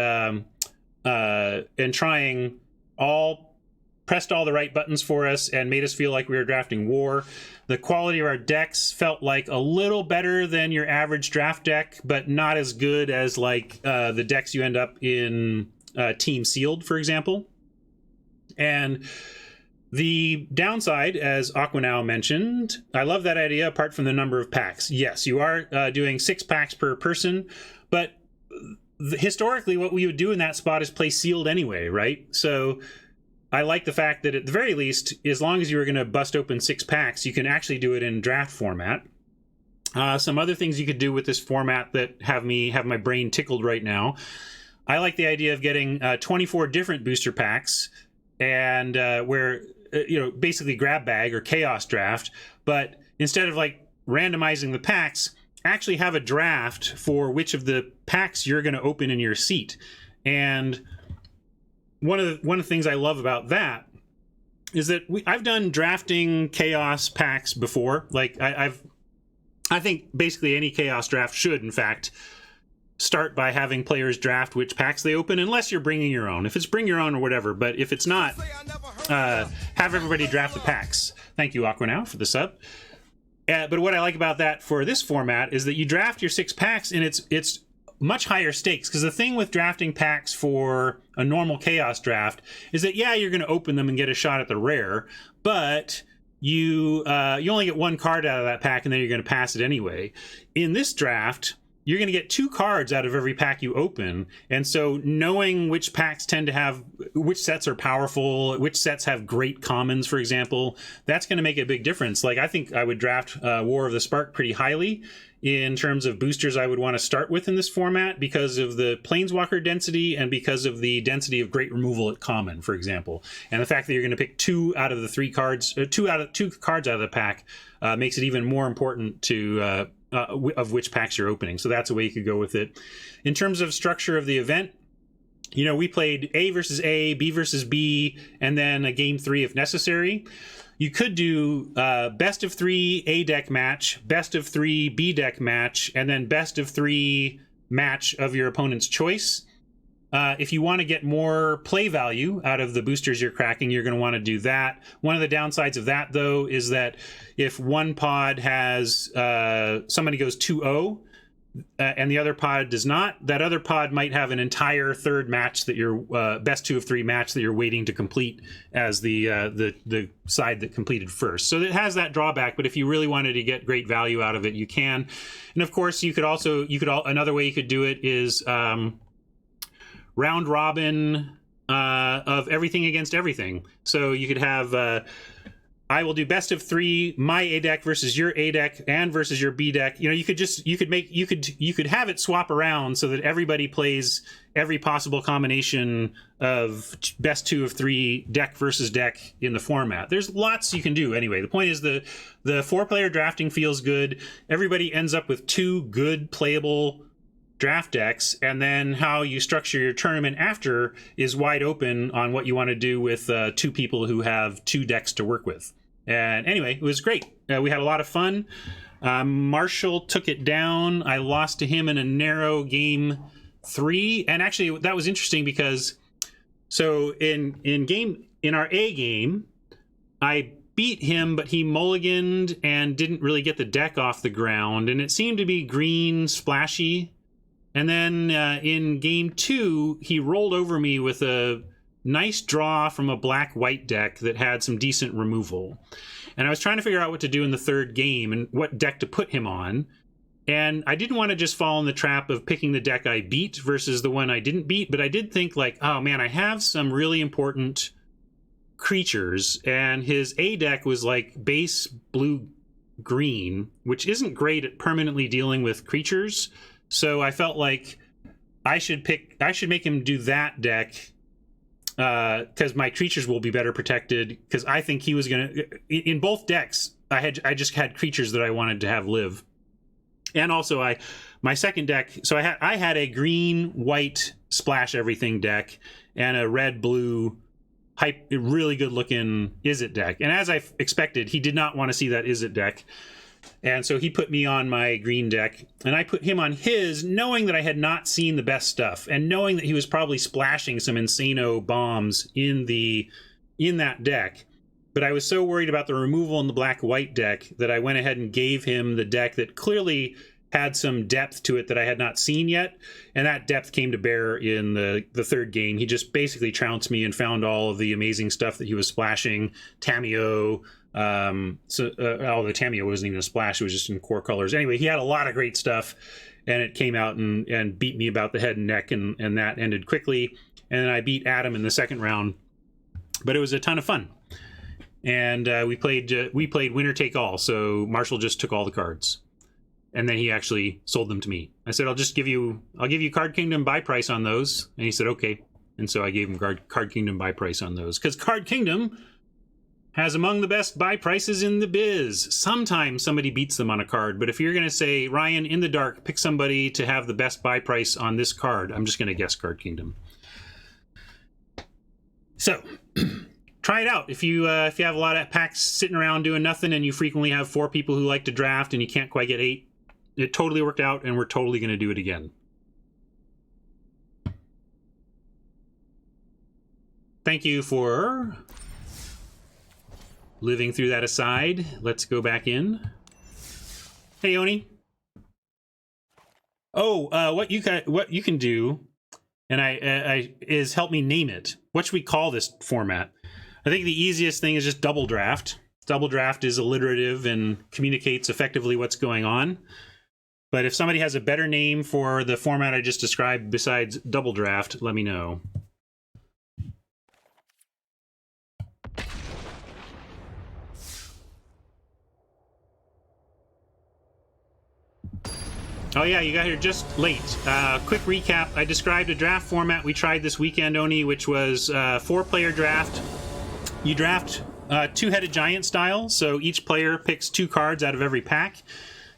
trying, all pressed all the right buttons for us and made us feel like we were drafting War. The quality of our decks felt like a little better than your average draft deck, but not as good as like the decks you end up in Team Sealed, for example. And the downside, as Aquanow mentioned, I love that idea apart from the number of packs. Yes, you are doing 6 packs per person, but historically what we would do in that spot is play Sealed anyway, right? So I like the fact that at the very least, as long as you were going to bust open 6 packs, you can actually do it in draft format. Some other things you could do with this format that have my brain tickled right now. I like the idea of getting 24 different booster packs, and where basically grab bag or chaos draft, but instead of like randomizing the packs, actually have a draft for which of the packs you're going to open in your seat. And one of the things I love about that is that I've done drafting chaos packs before. Like I think basically any chaos draft should, in fact, start by having players draft which packs they open, unless you're bringing your own. If it's bring your own or whatever, but if it's not, have everybody draft the packs. Thank you, Aquanow, for the sub. But what I like about that for this format is that you draft your 6 packs, and it's much higher stakes, because the thing with drafting packs for a normal chaos draft is that, yeah, you're going to open them and get a shot at the rare, but you only get 1 card out of that pack, and then you're going to pass it anyway. In this draft, you're going to get 2 cards out of every pack you open, and so knowing which packs tend to have, which sets are powerful, which sets have great commons, for example, that's going to make a big difference. Like, I think I would draft War of the Spark pretty highly in terms of boosters I would want to start with in this format, because of the Planeswalker density and because of the density of great removal at common, for example. And the fact that you're going to pick 2 out of the 3 cards, 2 cards out of the pack, makes it even more important to of which packs you're opening. So that's a way you could go with it. In terms of structure of the event, we played A versus A, B versus B, and then a game 3 if necessary. You could do best of 3 A deck match, best of 3 B deck match, and then best of 3 match of your opponent's choice. If you want to get more play value out of the boosters you're cracking, you're going to want to do that. One of the downsides of that, though, is that if one pod has somebody goes 2-0 and the other pod does not, that other pod might have an entire third match that you're best 2 of 3 match that you're waiting to complete as the side that completed first. So it has that drawback, but if you really wanted to get great value out of it, you can. And of course, another way you could do it is round robin of everything against everything. So you could have I will do best of 3, my A deck versus your A deck and versus your B deck. You know, you could have it swap around so that everybody plays every possible combination of best 2 of 3 deck versus deck in the format. There's lots you can do. Anyway, the point is the 4-player drafting feels good. Everybody ends up with 2 good playable draft decks, and then how you structure your tournament after is wide open on what you want to do with 2 people who have 2 decks to work with. And anyway, it was great. We had a lot of fun. Marshall took it down. I lost to him in a narrow game 3, and actually that was interesting because so in our A game, I beat him, but he mulliganed and didn't really get the deck off the ground, and it seemed to be green splashy. And then in game 2, he rolled over me with a nice draw from a black-white deck that had some decent removal. And I was trying to figure out what to do in the third game and what deck to put him on. And I didn't want to just fall in the trap of picking the deck I beat versus the one I didn't beat, but I did think like, oh man, I have some really important creatures, and his A deck was like base blue-green, which isn't great at permanently dealing with creatures. So I felt like I should make him do that deck because my creatures will be better protected, because I think he was going to, in both decks, I just had creatures that I wanted to have live. And also my second deck, so I had a green white splash everything deck and a red blue really good looking Izzet deck. And as I expected, he did not want to see that Izzet deck. And so he put me on my green deck, and I put him on his, knowing that I had not seen the best stuff, and knowing that he was probably splashing some Insano bombs in that deck. But I was so worried about the removal in the black-white deck that I went ahead and gave him the deck that clearly had some depth to it that I had not seen yet, and that depth came to bear in the third game. He just basically trounced me and found all of the amazing stuff that he was splashing. Tameo, the Tameo wasn't even a splash, it was just in core colors. Anyway, he had a lot of great stuff, and it came out and beat me about the head and neck, and that ended quickly. And then I beat Adam in the second round, but it was a ton of fun. And we played winner take all, so Marshall just took all the cards, and then he actually sold them to me. I said, I'll give you Card Kingdom buy price on those, and he said okay. And so I gave him Card Kingdom buy price on those, because Card Kingdom has among the best buy prices in the biz. Sometimes somebody beats them on a card, but if you're going to say, Ryan, in the dark, pick somebody to have the best buy price on this card, I'm just going to guess Card Kingdom. So, try it out. If you have a lot of packs sitting around doing nothing, and you frequently have 4 people who like to draft and you can't quite get 8, it totally worked out, and we're totally going to do it again. Thank you for living through that aside. Let's go back in. Hey, Oni. Oh, what you can do, and I is help me name it. What should we call this format? I think the easiest thing is just double draft. Double draft is alliterative and communicates effectively what's going on. But if somebody has a better name for the format I just described besides double draft, let me know. Oh yeah, you got here just late. Quick recap. I described a draft format we tried this weekend, Oni, which was 4-player draft. You draft two-headed giant style, so each player picks 2 cards out of every pack.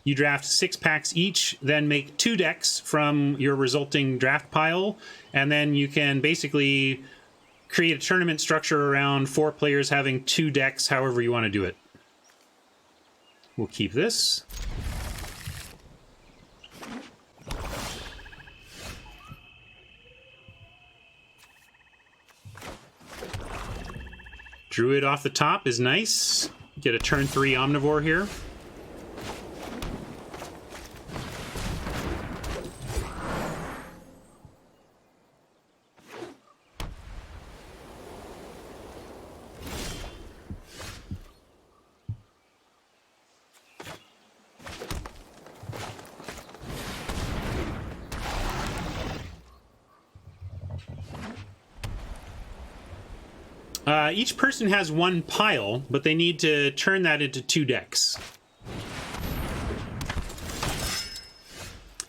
You draft 6 packs each, then make 2 decks from your resulting draft pile, and then you can basically create a tournament structure around 4 players having 2 decks, however you want to do it. We'll keep this. Druid off the top is nice. Get a turn 3 Omnivore here. Each person has one pile, but they need to turn that into 2 decks.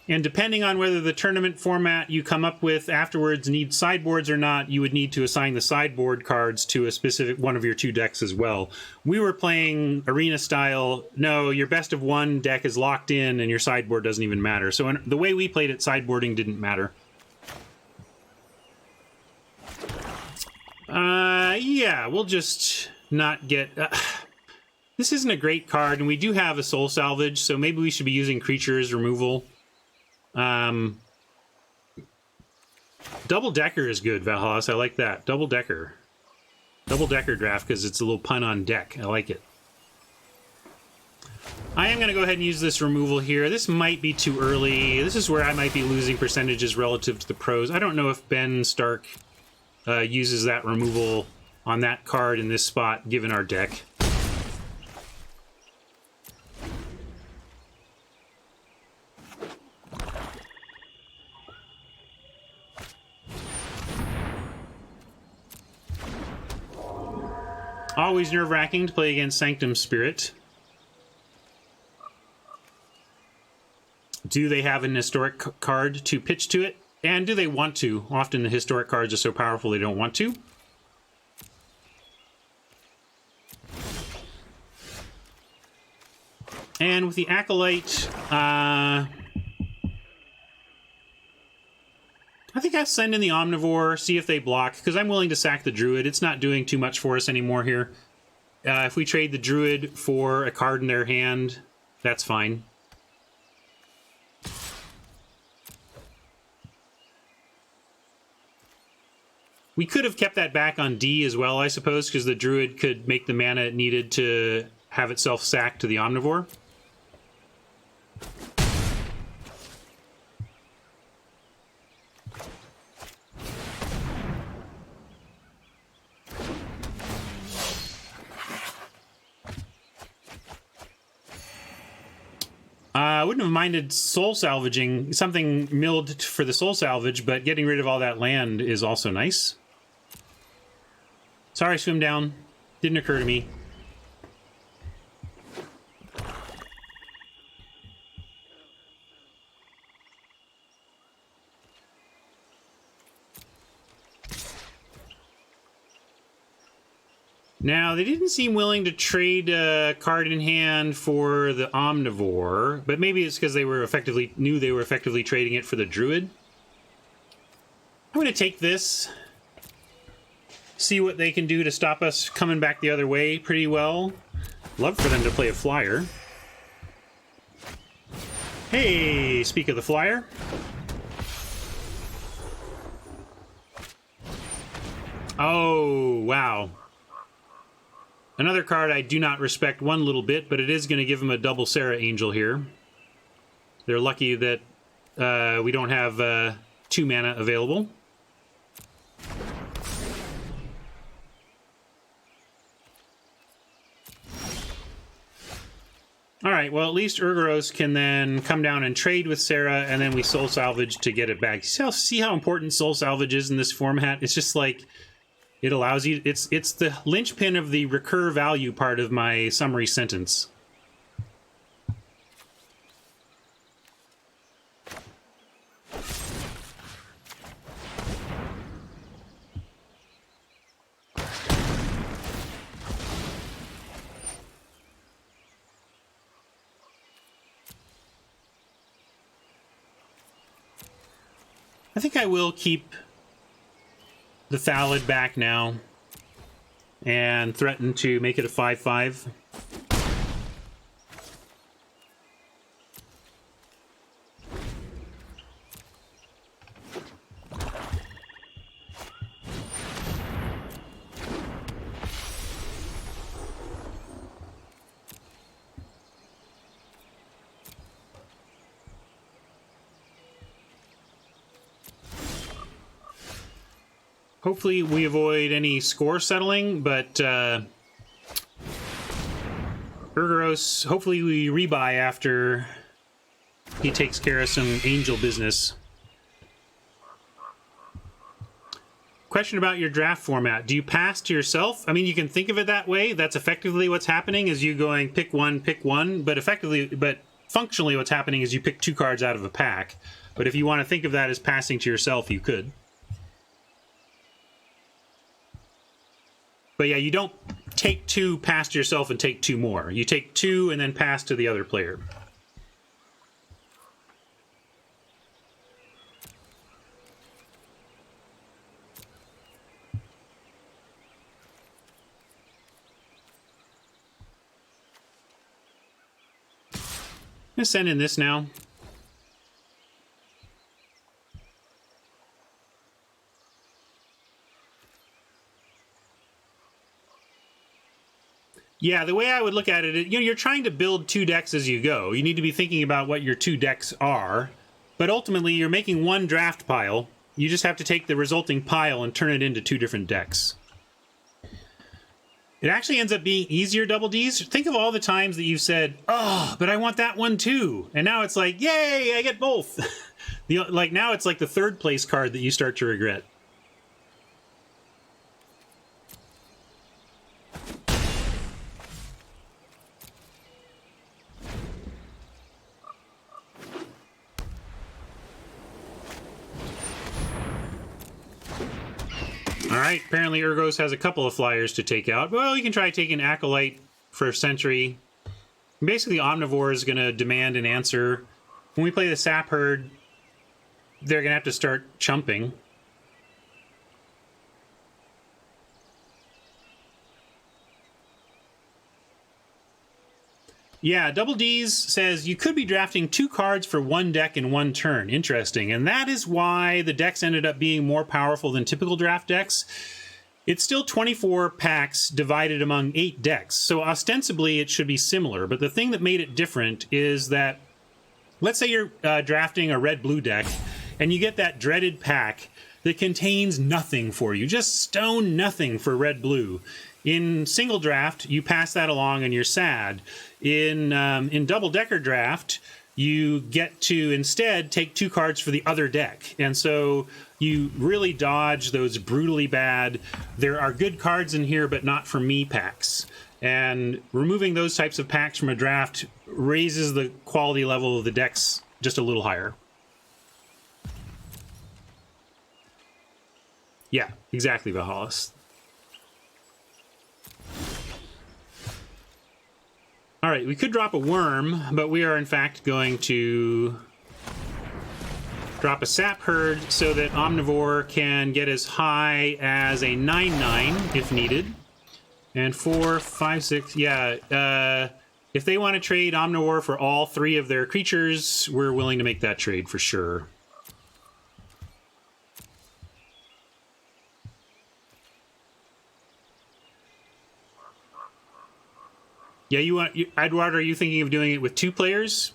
And depending on whether the tournament format you come up with afterwards needs sideboards or not, you would need to assign the sideboard cards to a specific one of your 2 decks as well. We were playing arena style. No, your best of 1 deck is locked in and your sideboard doesn't even matter. So the way we played it, sideboarding didn't matter. Yeah, we'll just not get... this isn't a great card, and we do have a Soul Salvage, so maybe we should be using creatures removal. Double Decker is good, Valhalas. I like that. Double Decker. Double Decker draft, because it's a little pun on deck. I like it. I am going to go ahead and use this removal here. This might be too early. This is where I might be losing percentages relative to the pros. I don't know if Ben Stark uses that removal on that card in this spot, given our deck. Always nerve-wracking to play against Sanctum Spirit. Do they have an historic card to pitch to it? And do they want to? Often the historic cards are so powerful they don't want to. And with the Acolyte, I think I'll send in the Omnivore, see if they block, because I'm willing to sack the Druid. It's not doing too much for us anymore here. If we trade the Druid for a card in their hand, that's fine. We could have kept that back on D as well, I suppose, because the Druid could make the mana it needed to have itself sacked to the Omnivore. I wouldn't have minded soul salvaging, something milled for the soul salvage, but getting rid of all that land is also nice. Sorry, Swim Down. Didn't occur to me. Now, they didn't seem willing to trade a card in hand for the Omnivore, but maybe it's because they knew they were effectively trading it for the Druid. I'm going to take this, see what they can do to stop us coming back the other way pretty well. Love for them to play a flyer. Hey, speak of the flyer. Oh, wow. Another card I do not respect one little bit, but it is going to give them a double Sarah Angel here. They're lucky that we don't have 2 mana available. Alright, well at least Urgoros can then come down and trade with Sarah, and then we Soul Salvage to get it back. See how important Soul Salvage is in this format? It's just like... it allows you... It's the linchpin of the recur value part of my summary sentence. I think I will keep the Thallid back now and threaten to make it a 5/5. Hopefully we avoid any score settling, but Urgaros, hopefully we rebuy after he takes care of some angel business. Question about your draft format. Do you pass to yourself? I mean, you can think of it that way. That's effectively what's happening, is you going pick one, but functionally what's happening is you pick 2 cards out of a pack. But if you want to think of that as passing to yourself, you could. But yeah, you don't take 2, pass to yourself, and take 2 more. You take 2 and then pass to the other player. I'm going to send in this now. Yeah, the way I would look at it, you're trying to build 2 decks as you go. You need to be thinking about what your 2 decks are. But ultimately, you're making 1 draft pile. You just have to take the resulting pile and turn it into 2 different decks. It actually ends up being easier double Ds. Think of all the times that you've said, oh, but I want that one too. And now it's like, yay, I get both. Like now it's like the 3rd place card that you start to regret. Alright, apparently Urgos has a couple of flyers to take out. Well, you can try taking Acolyte for a Sentry. Basically, Omnivore is going to demand an answer. When we play the Sap Herd, they're going to have to start chumping. Yeah, Double D's says you could be drafting 2 cards for 1 deck in 1 turn. Interesting. And that is why the decks ended up being more powerful than typical draft decks. It's still 24 packs divided among 8 decks. So ostensibly it should be similar. But the thing that made it different is that, let's say you're drafting a red-blue deck and you get that dreaded pack that contains nothing for you. Just stone nothing for red-blue. In single draft, you pass that along and you're sad. In double-decker draft, you get to instead take 2 cards for the other deck. And so you really dodge those brutally bad, there are good cards in here, but not for me packs. And removing those types of packs from a draft raises the quality level of the decks just a little higher. Yeah, exactly, Valhalis. All right, we could drop a worm, but we are in fact going to drop a Sap Herd so that Omnivore can get as high as a 9/9 if needed. And 4, 5, 6, yeah. If they want to trade Omnivore for all 3 of their creatures, we're willing to make that trade for sure. Yeah, Edward, are you thinking of doing it with 2 players?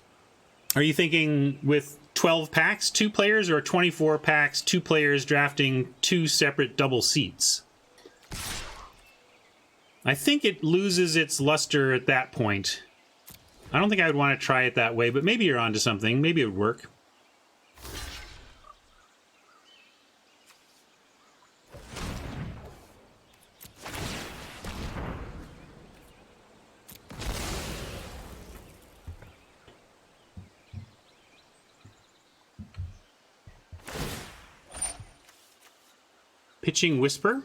Are you thinking with 12 packs, 2 players, or 24 packs, 2 players drafting 2 separate double seats? I think it loses its luster at that point. I don't think I would want to try it that way, but maybe you're onto something. Maybe it would work. Pitching Whisper.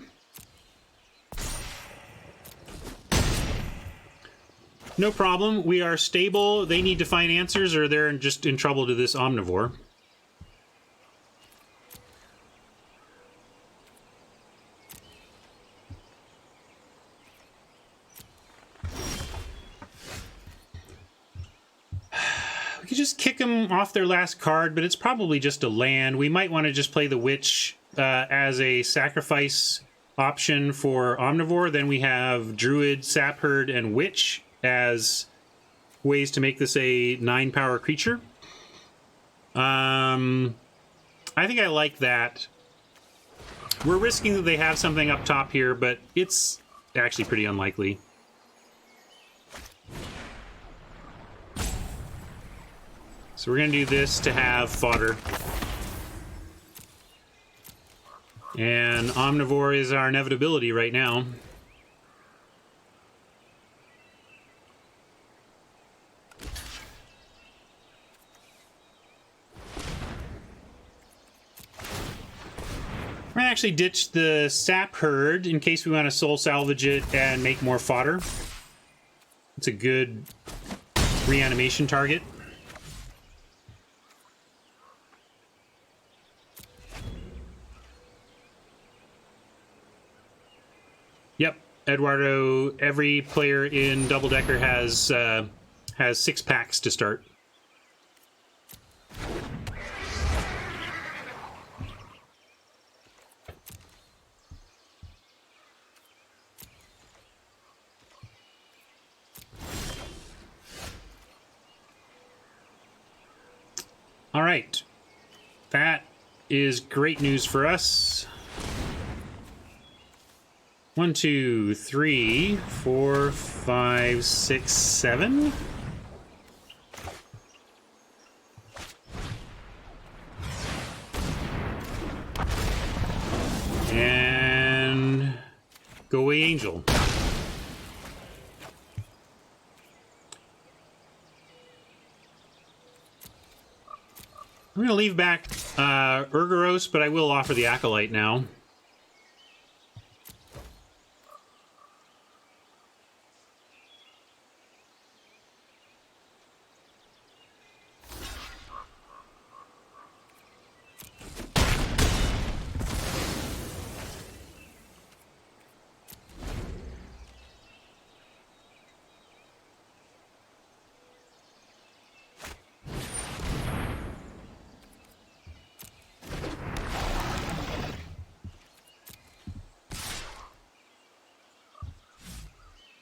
No problem. We are stable. They need to find answers or they're just in trouble to this Omnivore. We could just kick them off their last card, but it's probably just a land. We might want to just play the Witch as a sacrifice option for Omnivore. Then we have Druid, Sap Herd, and Witch as ways to make this a 9-power creature. I think I like that. We're risking that they have something up top here, but it's actually pretty unlikely. So we're going to do this to have fodder. And Omnivore is our inevitability right now. We're going to actually ditch the sap herd in case we want to soul salvage it and make more fodder. It's a good reanimation target. Yep, Eduardo, every player in Double Decker has 6 packs to start. All right, that is great news for us. 1, 2, 3, 4, 5, 6, 7. And go away, Angel. I'm going to leave back Urgaros, but I will offer the Acolyte now.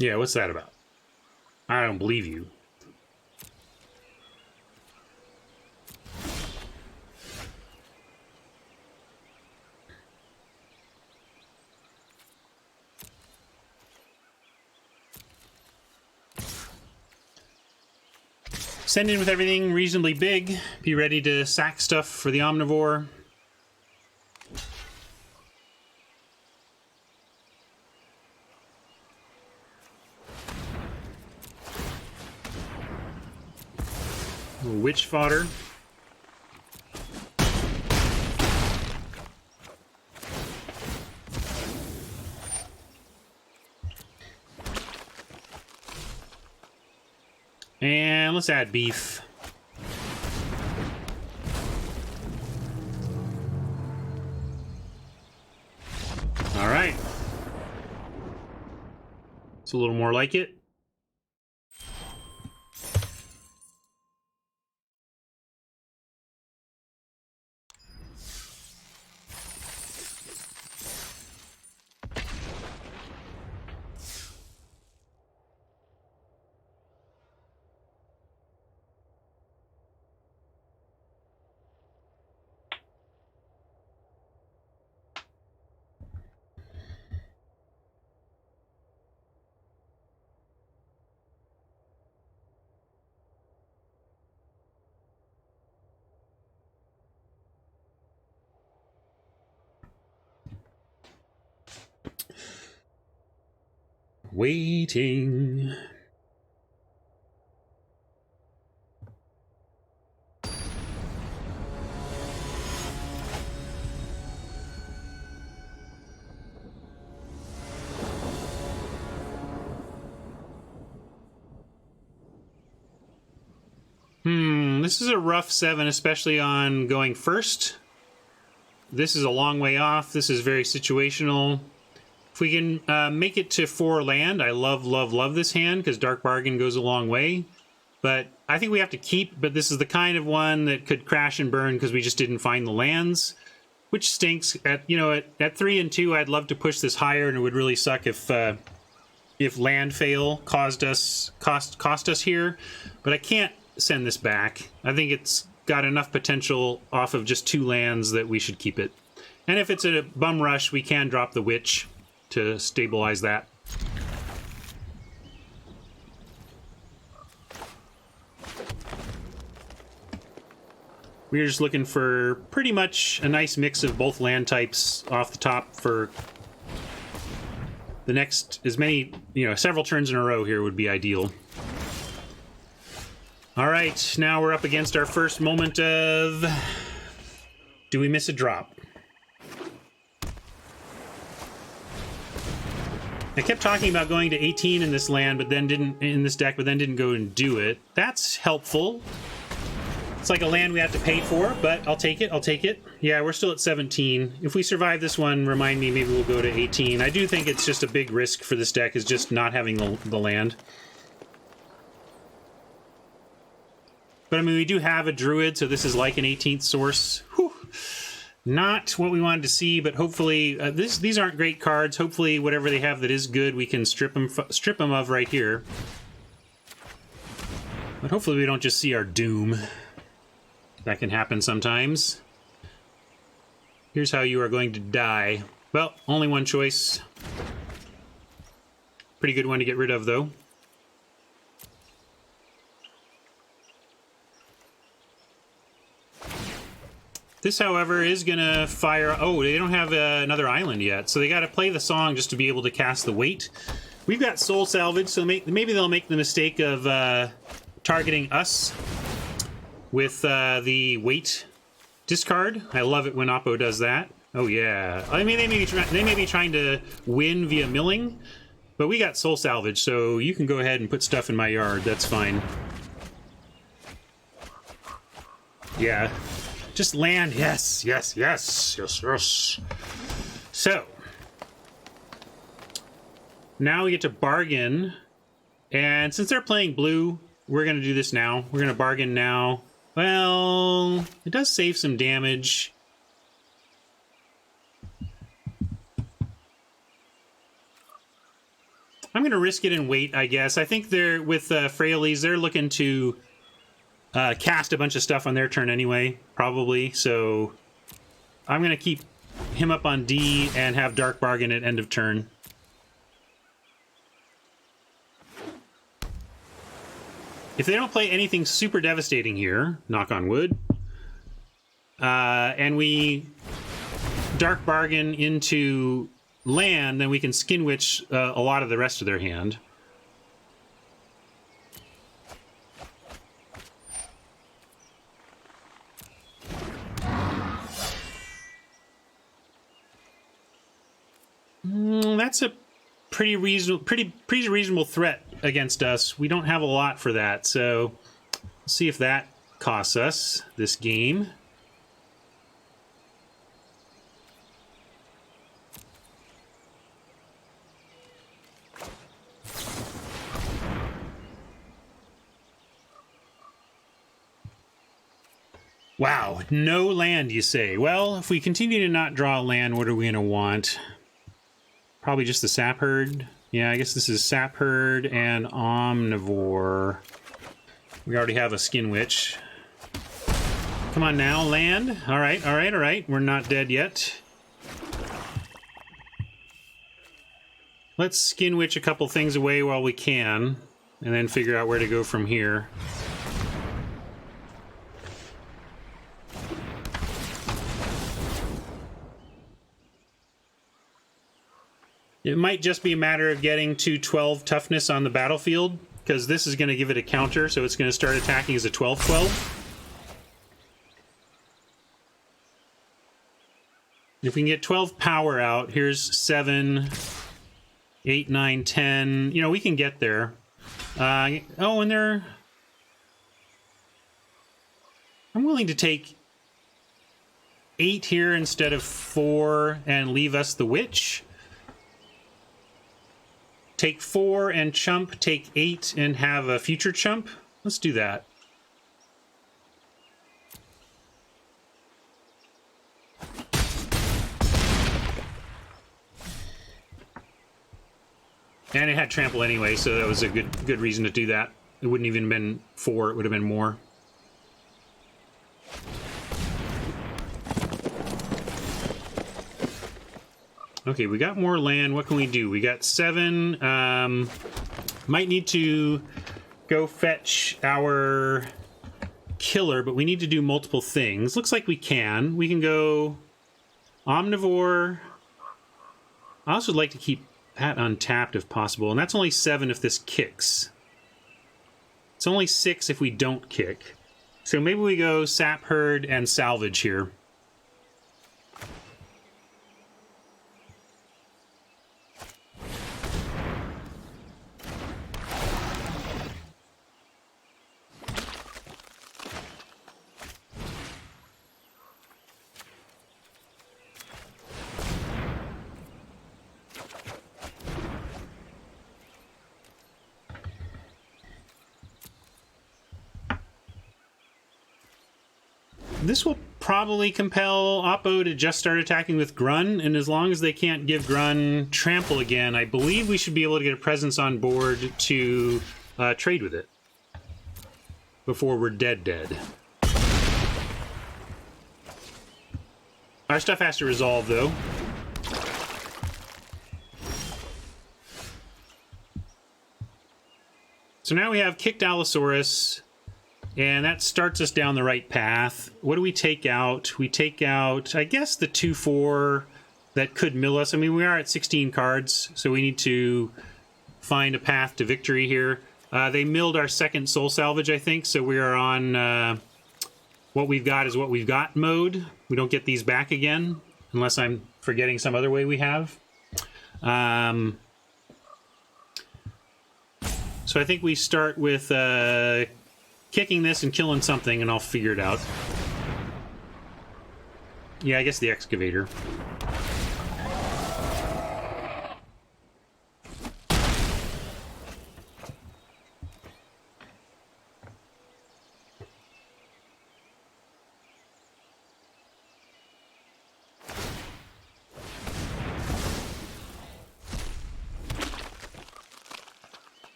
Yeah, what's that about? I don't believe you. Send in with everything reasonably big. Be ready to sack stuff for the Omnivore. Witch fodder. And let's add beef. All right. It's a little more like it. Waiting. This is a rough 7, especially on going first. This is a long way off. This is very situational. If we can make it to 4 land, I love, love, love this hand because Dark Bargain goes a long way. But I think we have to keep, but this is the kind of one that could crash and burn because we just didn't find the lands, which stinks. At 3 and 2, I'd love to push this higher, and it would really suck if land fail cost us here. But I can't send this back. I think it's got enough potential off of just 2 lands that we should keep it. And if it's a bum rush, we can drop the Witch to stabilize that. We're just looking for pretty much a nice mix of both land types off the top for the next, as many, several turns in a row here would be ideal. All right, now we're up against our first moment of, do we miss a drop? I kept talking about going to 18 in this land, but then didn't go and do it. That's helpful. It's like a land we have to pay for, but I'll take it. Yeah, we're still at 17. If we survive this one, remind me, maybe we'll go to 18. I do think it's just a big risk for this deck, is just not having the land. But I mean, we do have a Druid, so this is like an 18th source. Whew. Not what we wanted to see, but hopefully, these aren't great cards. Hopefully, whatever they have that is good, we can strip them of right here. But hopefully we don't just see our doom. That can happen sometimes. Here's how you are going to die. Well, only one choice. Pretty good one to get rid of, though. This, however, is going to fire... Oh, they don't have another island yet, so they got to play the song just to be able to cast the weight. We've got Soul Salvage, so maybe they'll make the mistake of targeting us with the weight discard. I love it when Oppo does that. Oh, yeah. I mean, they may be trying to win via milling, but we got Soul Salvage, so you can go ahead and put stuff in my yard. That's fine. Yeah. Just land. Yes, yes, yes, yes, yes. So, now we get to bargain. And since they're playing blue, we're going to do this now. We're going to bargain now. Well, it does save some damage. I'm going to risk it and wait, I guess. I think they're, with Frailes, they're looking to cast a bunch of stuff on their turn anyway, probably. So I'm going to keep him up on D and have Dark Bargain at end of turn. If they don't play anything super devastating here, knock on wood, and we Dark Bargain into land, then we can Skinwich a lot of the rest of their hand. That's a pretty reasonable threat against us. We don't have a lot for that, so let's see if that costs us this game. Wow, no land, you say? Well, if we continue to not draw land, what are we going to want? Probably just the Sap Herd. Yeah, I guess this is Sap Herd and Omnivore. We already have a Skinwich. Come on now, land. All right, all right, all right. We're not dead yet. Let's Skinwich a couple things away while we can, and then figure out where to go from here. It might just be a matter of getting to 12 toughness on the battlefield, because this is going to give it a counter, so it's going to start attacking as a 12-12. If we can get 12 power out, here's 7, 8, 9, 10. You know, we can get there. Oh, and they're... I'm willing to take 8 here instead of 4 and leave us the Witch. Take 4 and chump, take 8 and have a future chump. Let's do that. And it had trample anyway, so that was a good reason to do that. It wouldn't even have been 4, it would have been more. Okay, we got more land. What can we do? We got 7. Might need to go fetch our killer, but we need to do multiple things. Looks like we can. We can go omnivore. I also would like to keep that untapped if possible, and that's only 7 if this kicks. It's only 6 if we don't kick. So maybe we go sap herd and salvage here. This will probably compel Oppo to just start attacking with Grun, and as long as they can't give Grun trample again, I believe we should be able to get a presence on board to trade with it before we're dead. Our stuff has to resolve, though. So now we have kicked Allosaurus, and that starts us down the right path. What do we take out? We take out, I guess, the 2/4 that could mill us. I mean, we are at 16 cards, so we need to find a path to victory here. They milled our second soul salvage, I think, so we are on what we've got is what we've got mode. We don't get these back again, unless I'm forgetting some other way we have. So I think we start with kicking this and killing something, and I'll figure it out. Yeah, I guess the excavator.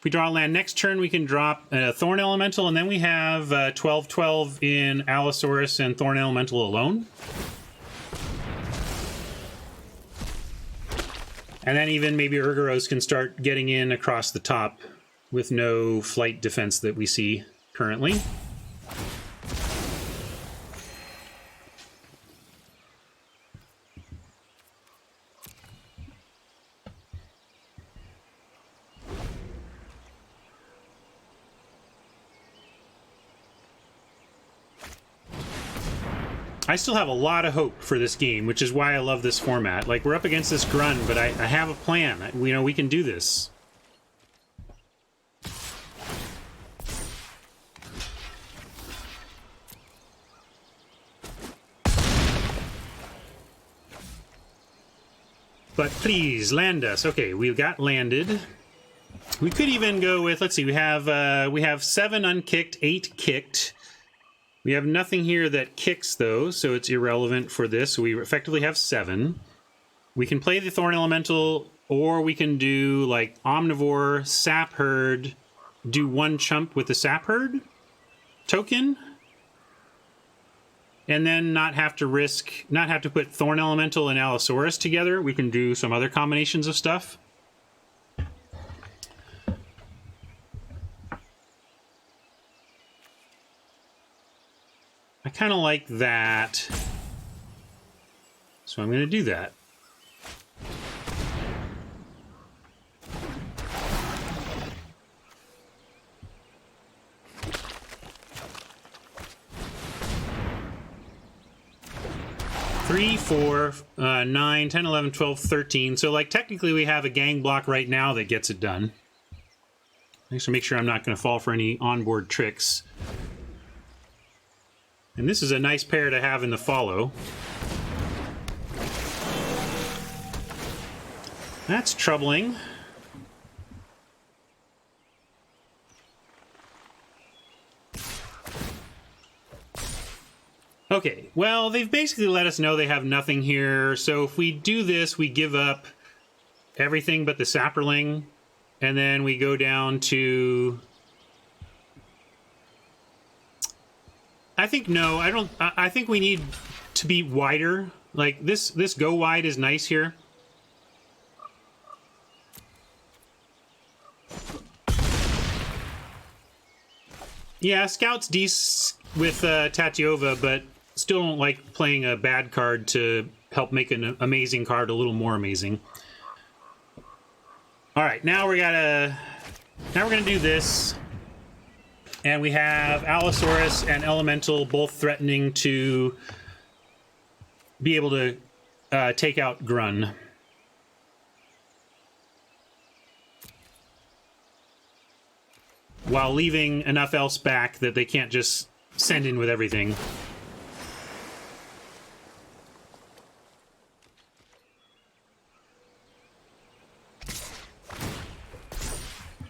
We draw land next turn, we can drop a Thorn Elemental, and then we have 12/12 in Allosaurus and Thorn Elemental alone. And then even maybe Urgoros can start getting in across the top with no flight defense that we see currently. I still have a lot of hope for this game, which is why I love this format. Like, we're up against this Grun, but I have a plan. You know, we can do this. But please, land us. Okay, we got landed. We could even go with, let's see, we have 7 unkicked, 8 kicked. We have nothing here that kicks, though, so it's irrelevant for this. So we effectively have 7. We can play the Thorn Elemental, or we can do, like, Omnivore, Sap Herd, do 1 chump with the Sap Herd token, and then not have to put Thorn Elemental and Allosaurus together. We can do some other combinations of stuff. I kind of like that, so I'm going to do that. Three, 4, 9, 10, 11, 12, 13. So, like, technically we have a gang block right now that gets it done. I just make sure I'm not going to fall for any onboard tricks. And this is a nice pair to have in the follow. That's troubling. Okay, well, they've basically let us know they have nothing here. So if we do this, we give up everything but the Sapperling. And then we go down to... I think no, I don't. I think we need to be wider. Like this go wide is nice here. Yeah, Scout's decent with Tatiova, but still don't like playing a bad card to help make an amazing card a little more amazing. All right, now we're gonna do this, and we have Allosaurus and Elemental both threatening to be able to take out Grun. While leaving enough else back that they can't just send in with everything.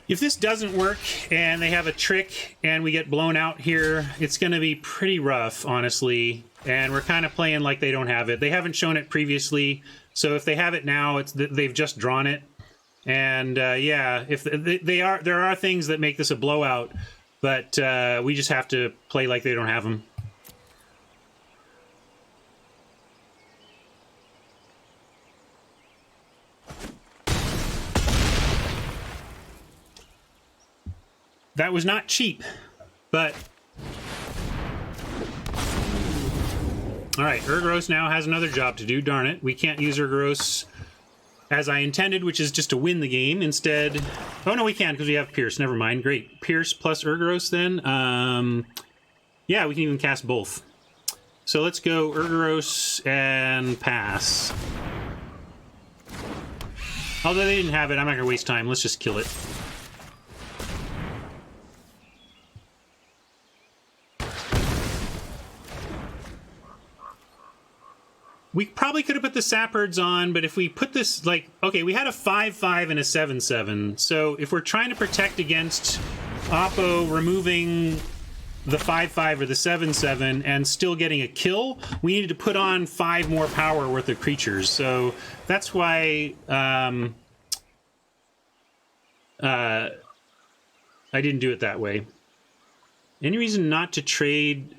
If this doesn't work and they have a trick and we get blown out here, it's going to be pretty rough, honestly. And we're kind of playing like they don't have it. They haven't shown it previously, so if they have it now, they've just drawn it. And yeah, if there are things that make this a blowout, but we just have to play like they don't have them. That was not cheap, but all right. Urgaros now has another job to do. Darn it, we can't use Urgaros as I intended, which is just to win the game instead. Oh, no, we can, because we have Pierce. Never mind. Great. Pierce plus Urgaros, then. Yeah, we can even cast both. So let's go Urgaros and pass. Although they didn't have it, I'm not going to waste time. Let's just kill it. We probably could have put the Sapperds on, but if we put this, like, okay, we had a 5/5 and a 7/7. So if we're trying to protect against Oppo removing the 5/5 or the 7/7 and still getting a kill, we needed to put on 5 more power worth of creatures. So that's why I didn't do it that way. Any reason not to trade?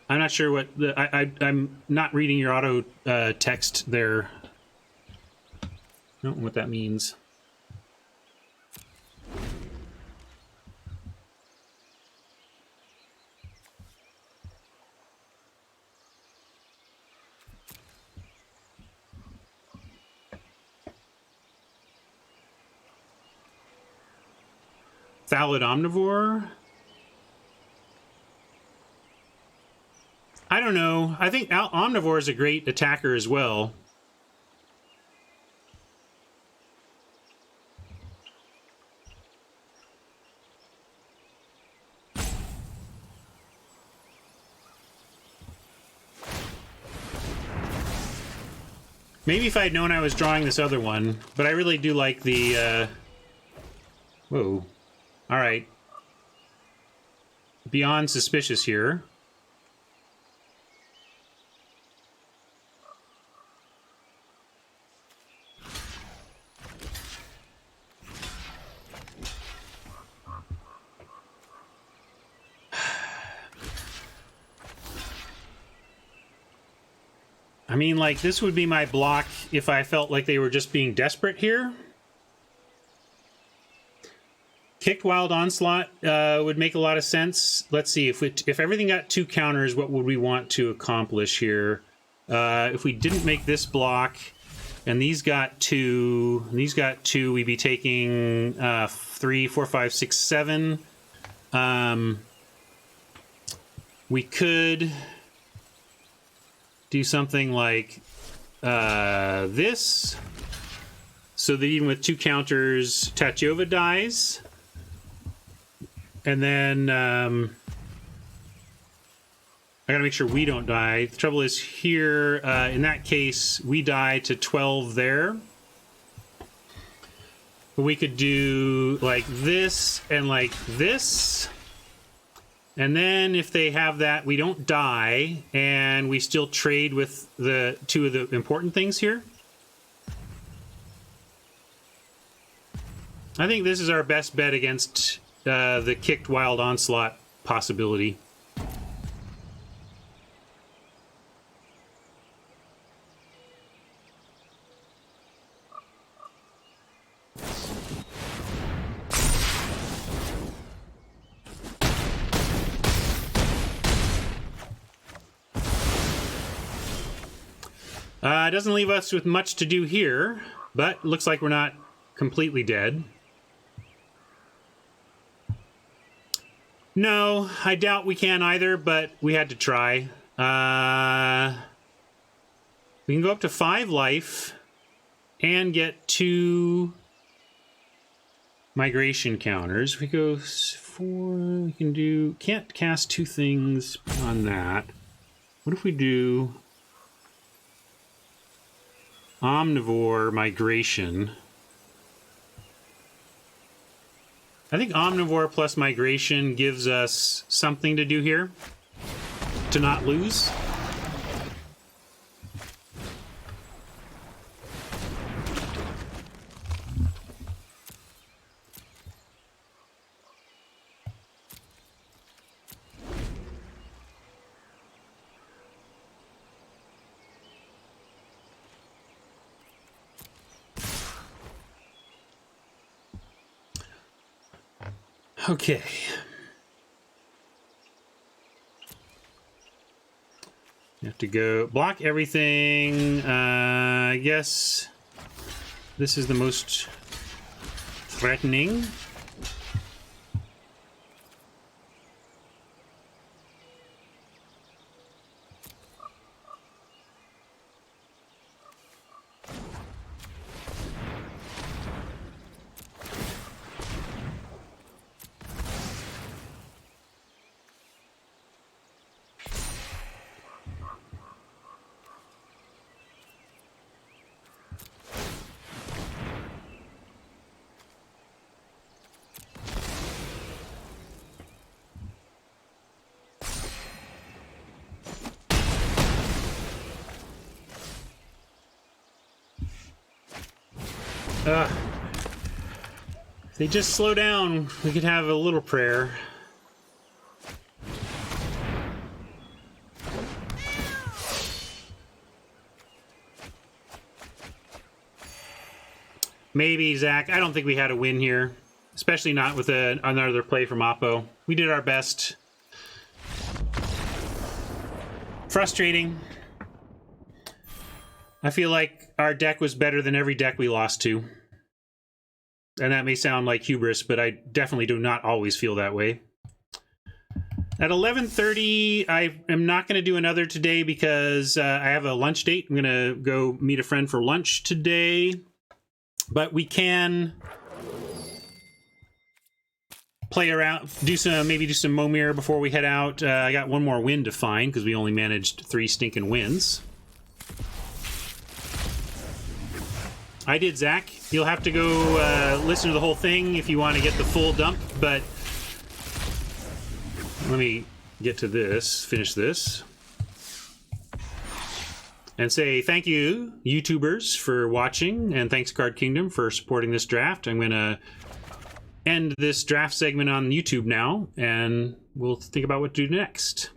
I'm not sure what I'm not reading your auto text there. I don't know what that means. Thallid Omnivore? I don't know. I think Omnivore is a great attacker as well. Maybe if I had known I was drawing this other one, but I really do like the... Whoa. All right. Beyond suspicious here. I mean, like, this would be my block if I felt like they were just being desperate here. Kicked Wild Onslaught would make a lot of sense. Let's see, if everything got 2 counters, what would we want to accomplish here? If we didn't make this block, and these got 2, and these got 2, we'd be taking 3, 4, 5, 6, 7. We could do something like this, so that even with 2 counters, Tatiova dies. And then I gotta make sure we don't die. The trouble is here, in that case, we die to 12 there. But we could do like this and like this. And then if they have that, we don't die, and we still trade with the 2 of the important things here. I think this is our best bet against the kicked Wild Onslaught possibility. It doesn't leave us with much to do here, but looks like we're not completely dead. No, I doubt we can either, but we had to try. We can go up to 5 life and get 2 migration counters. If we go 4, we can do... Can't cast 2 things on that. What if we do Omnivore Migration? I think Omnivore plus Migration gives us something to do here to not lose. Okay. You have to go block everything. I guess this is the most threatening. If they just slow down, we could have a little prayer. Maybe, Zach. I don't think we had a win here. Especially not with another play from Oppo. We did our best. Frustrating. I feel like our deck was better than every deck we lost to. And that may sound like hubris, but I definitely do not always feel that way. At 11:30, I am not going to do another today because I have a lunch date. I'm going to go meet a friend for lunch today. But we can play around, maybe do some Momir before we head out. I got one more win to find because we only managed 3 stinking wins. I did, Zach. You'll have to go listen to the whole thing if you want to get the full dump, but let me get to this, finish this, and say thank you, YouTubers, for watching, and thanks, Card Kingdom, for supporting this draft. I'm going to end this draft segment on YouTube now, and we'll think about what to do next.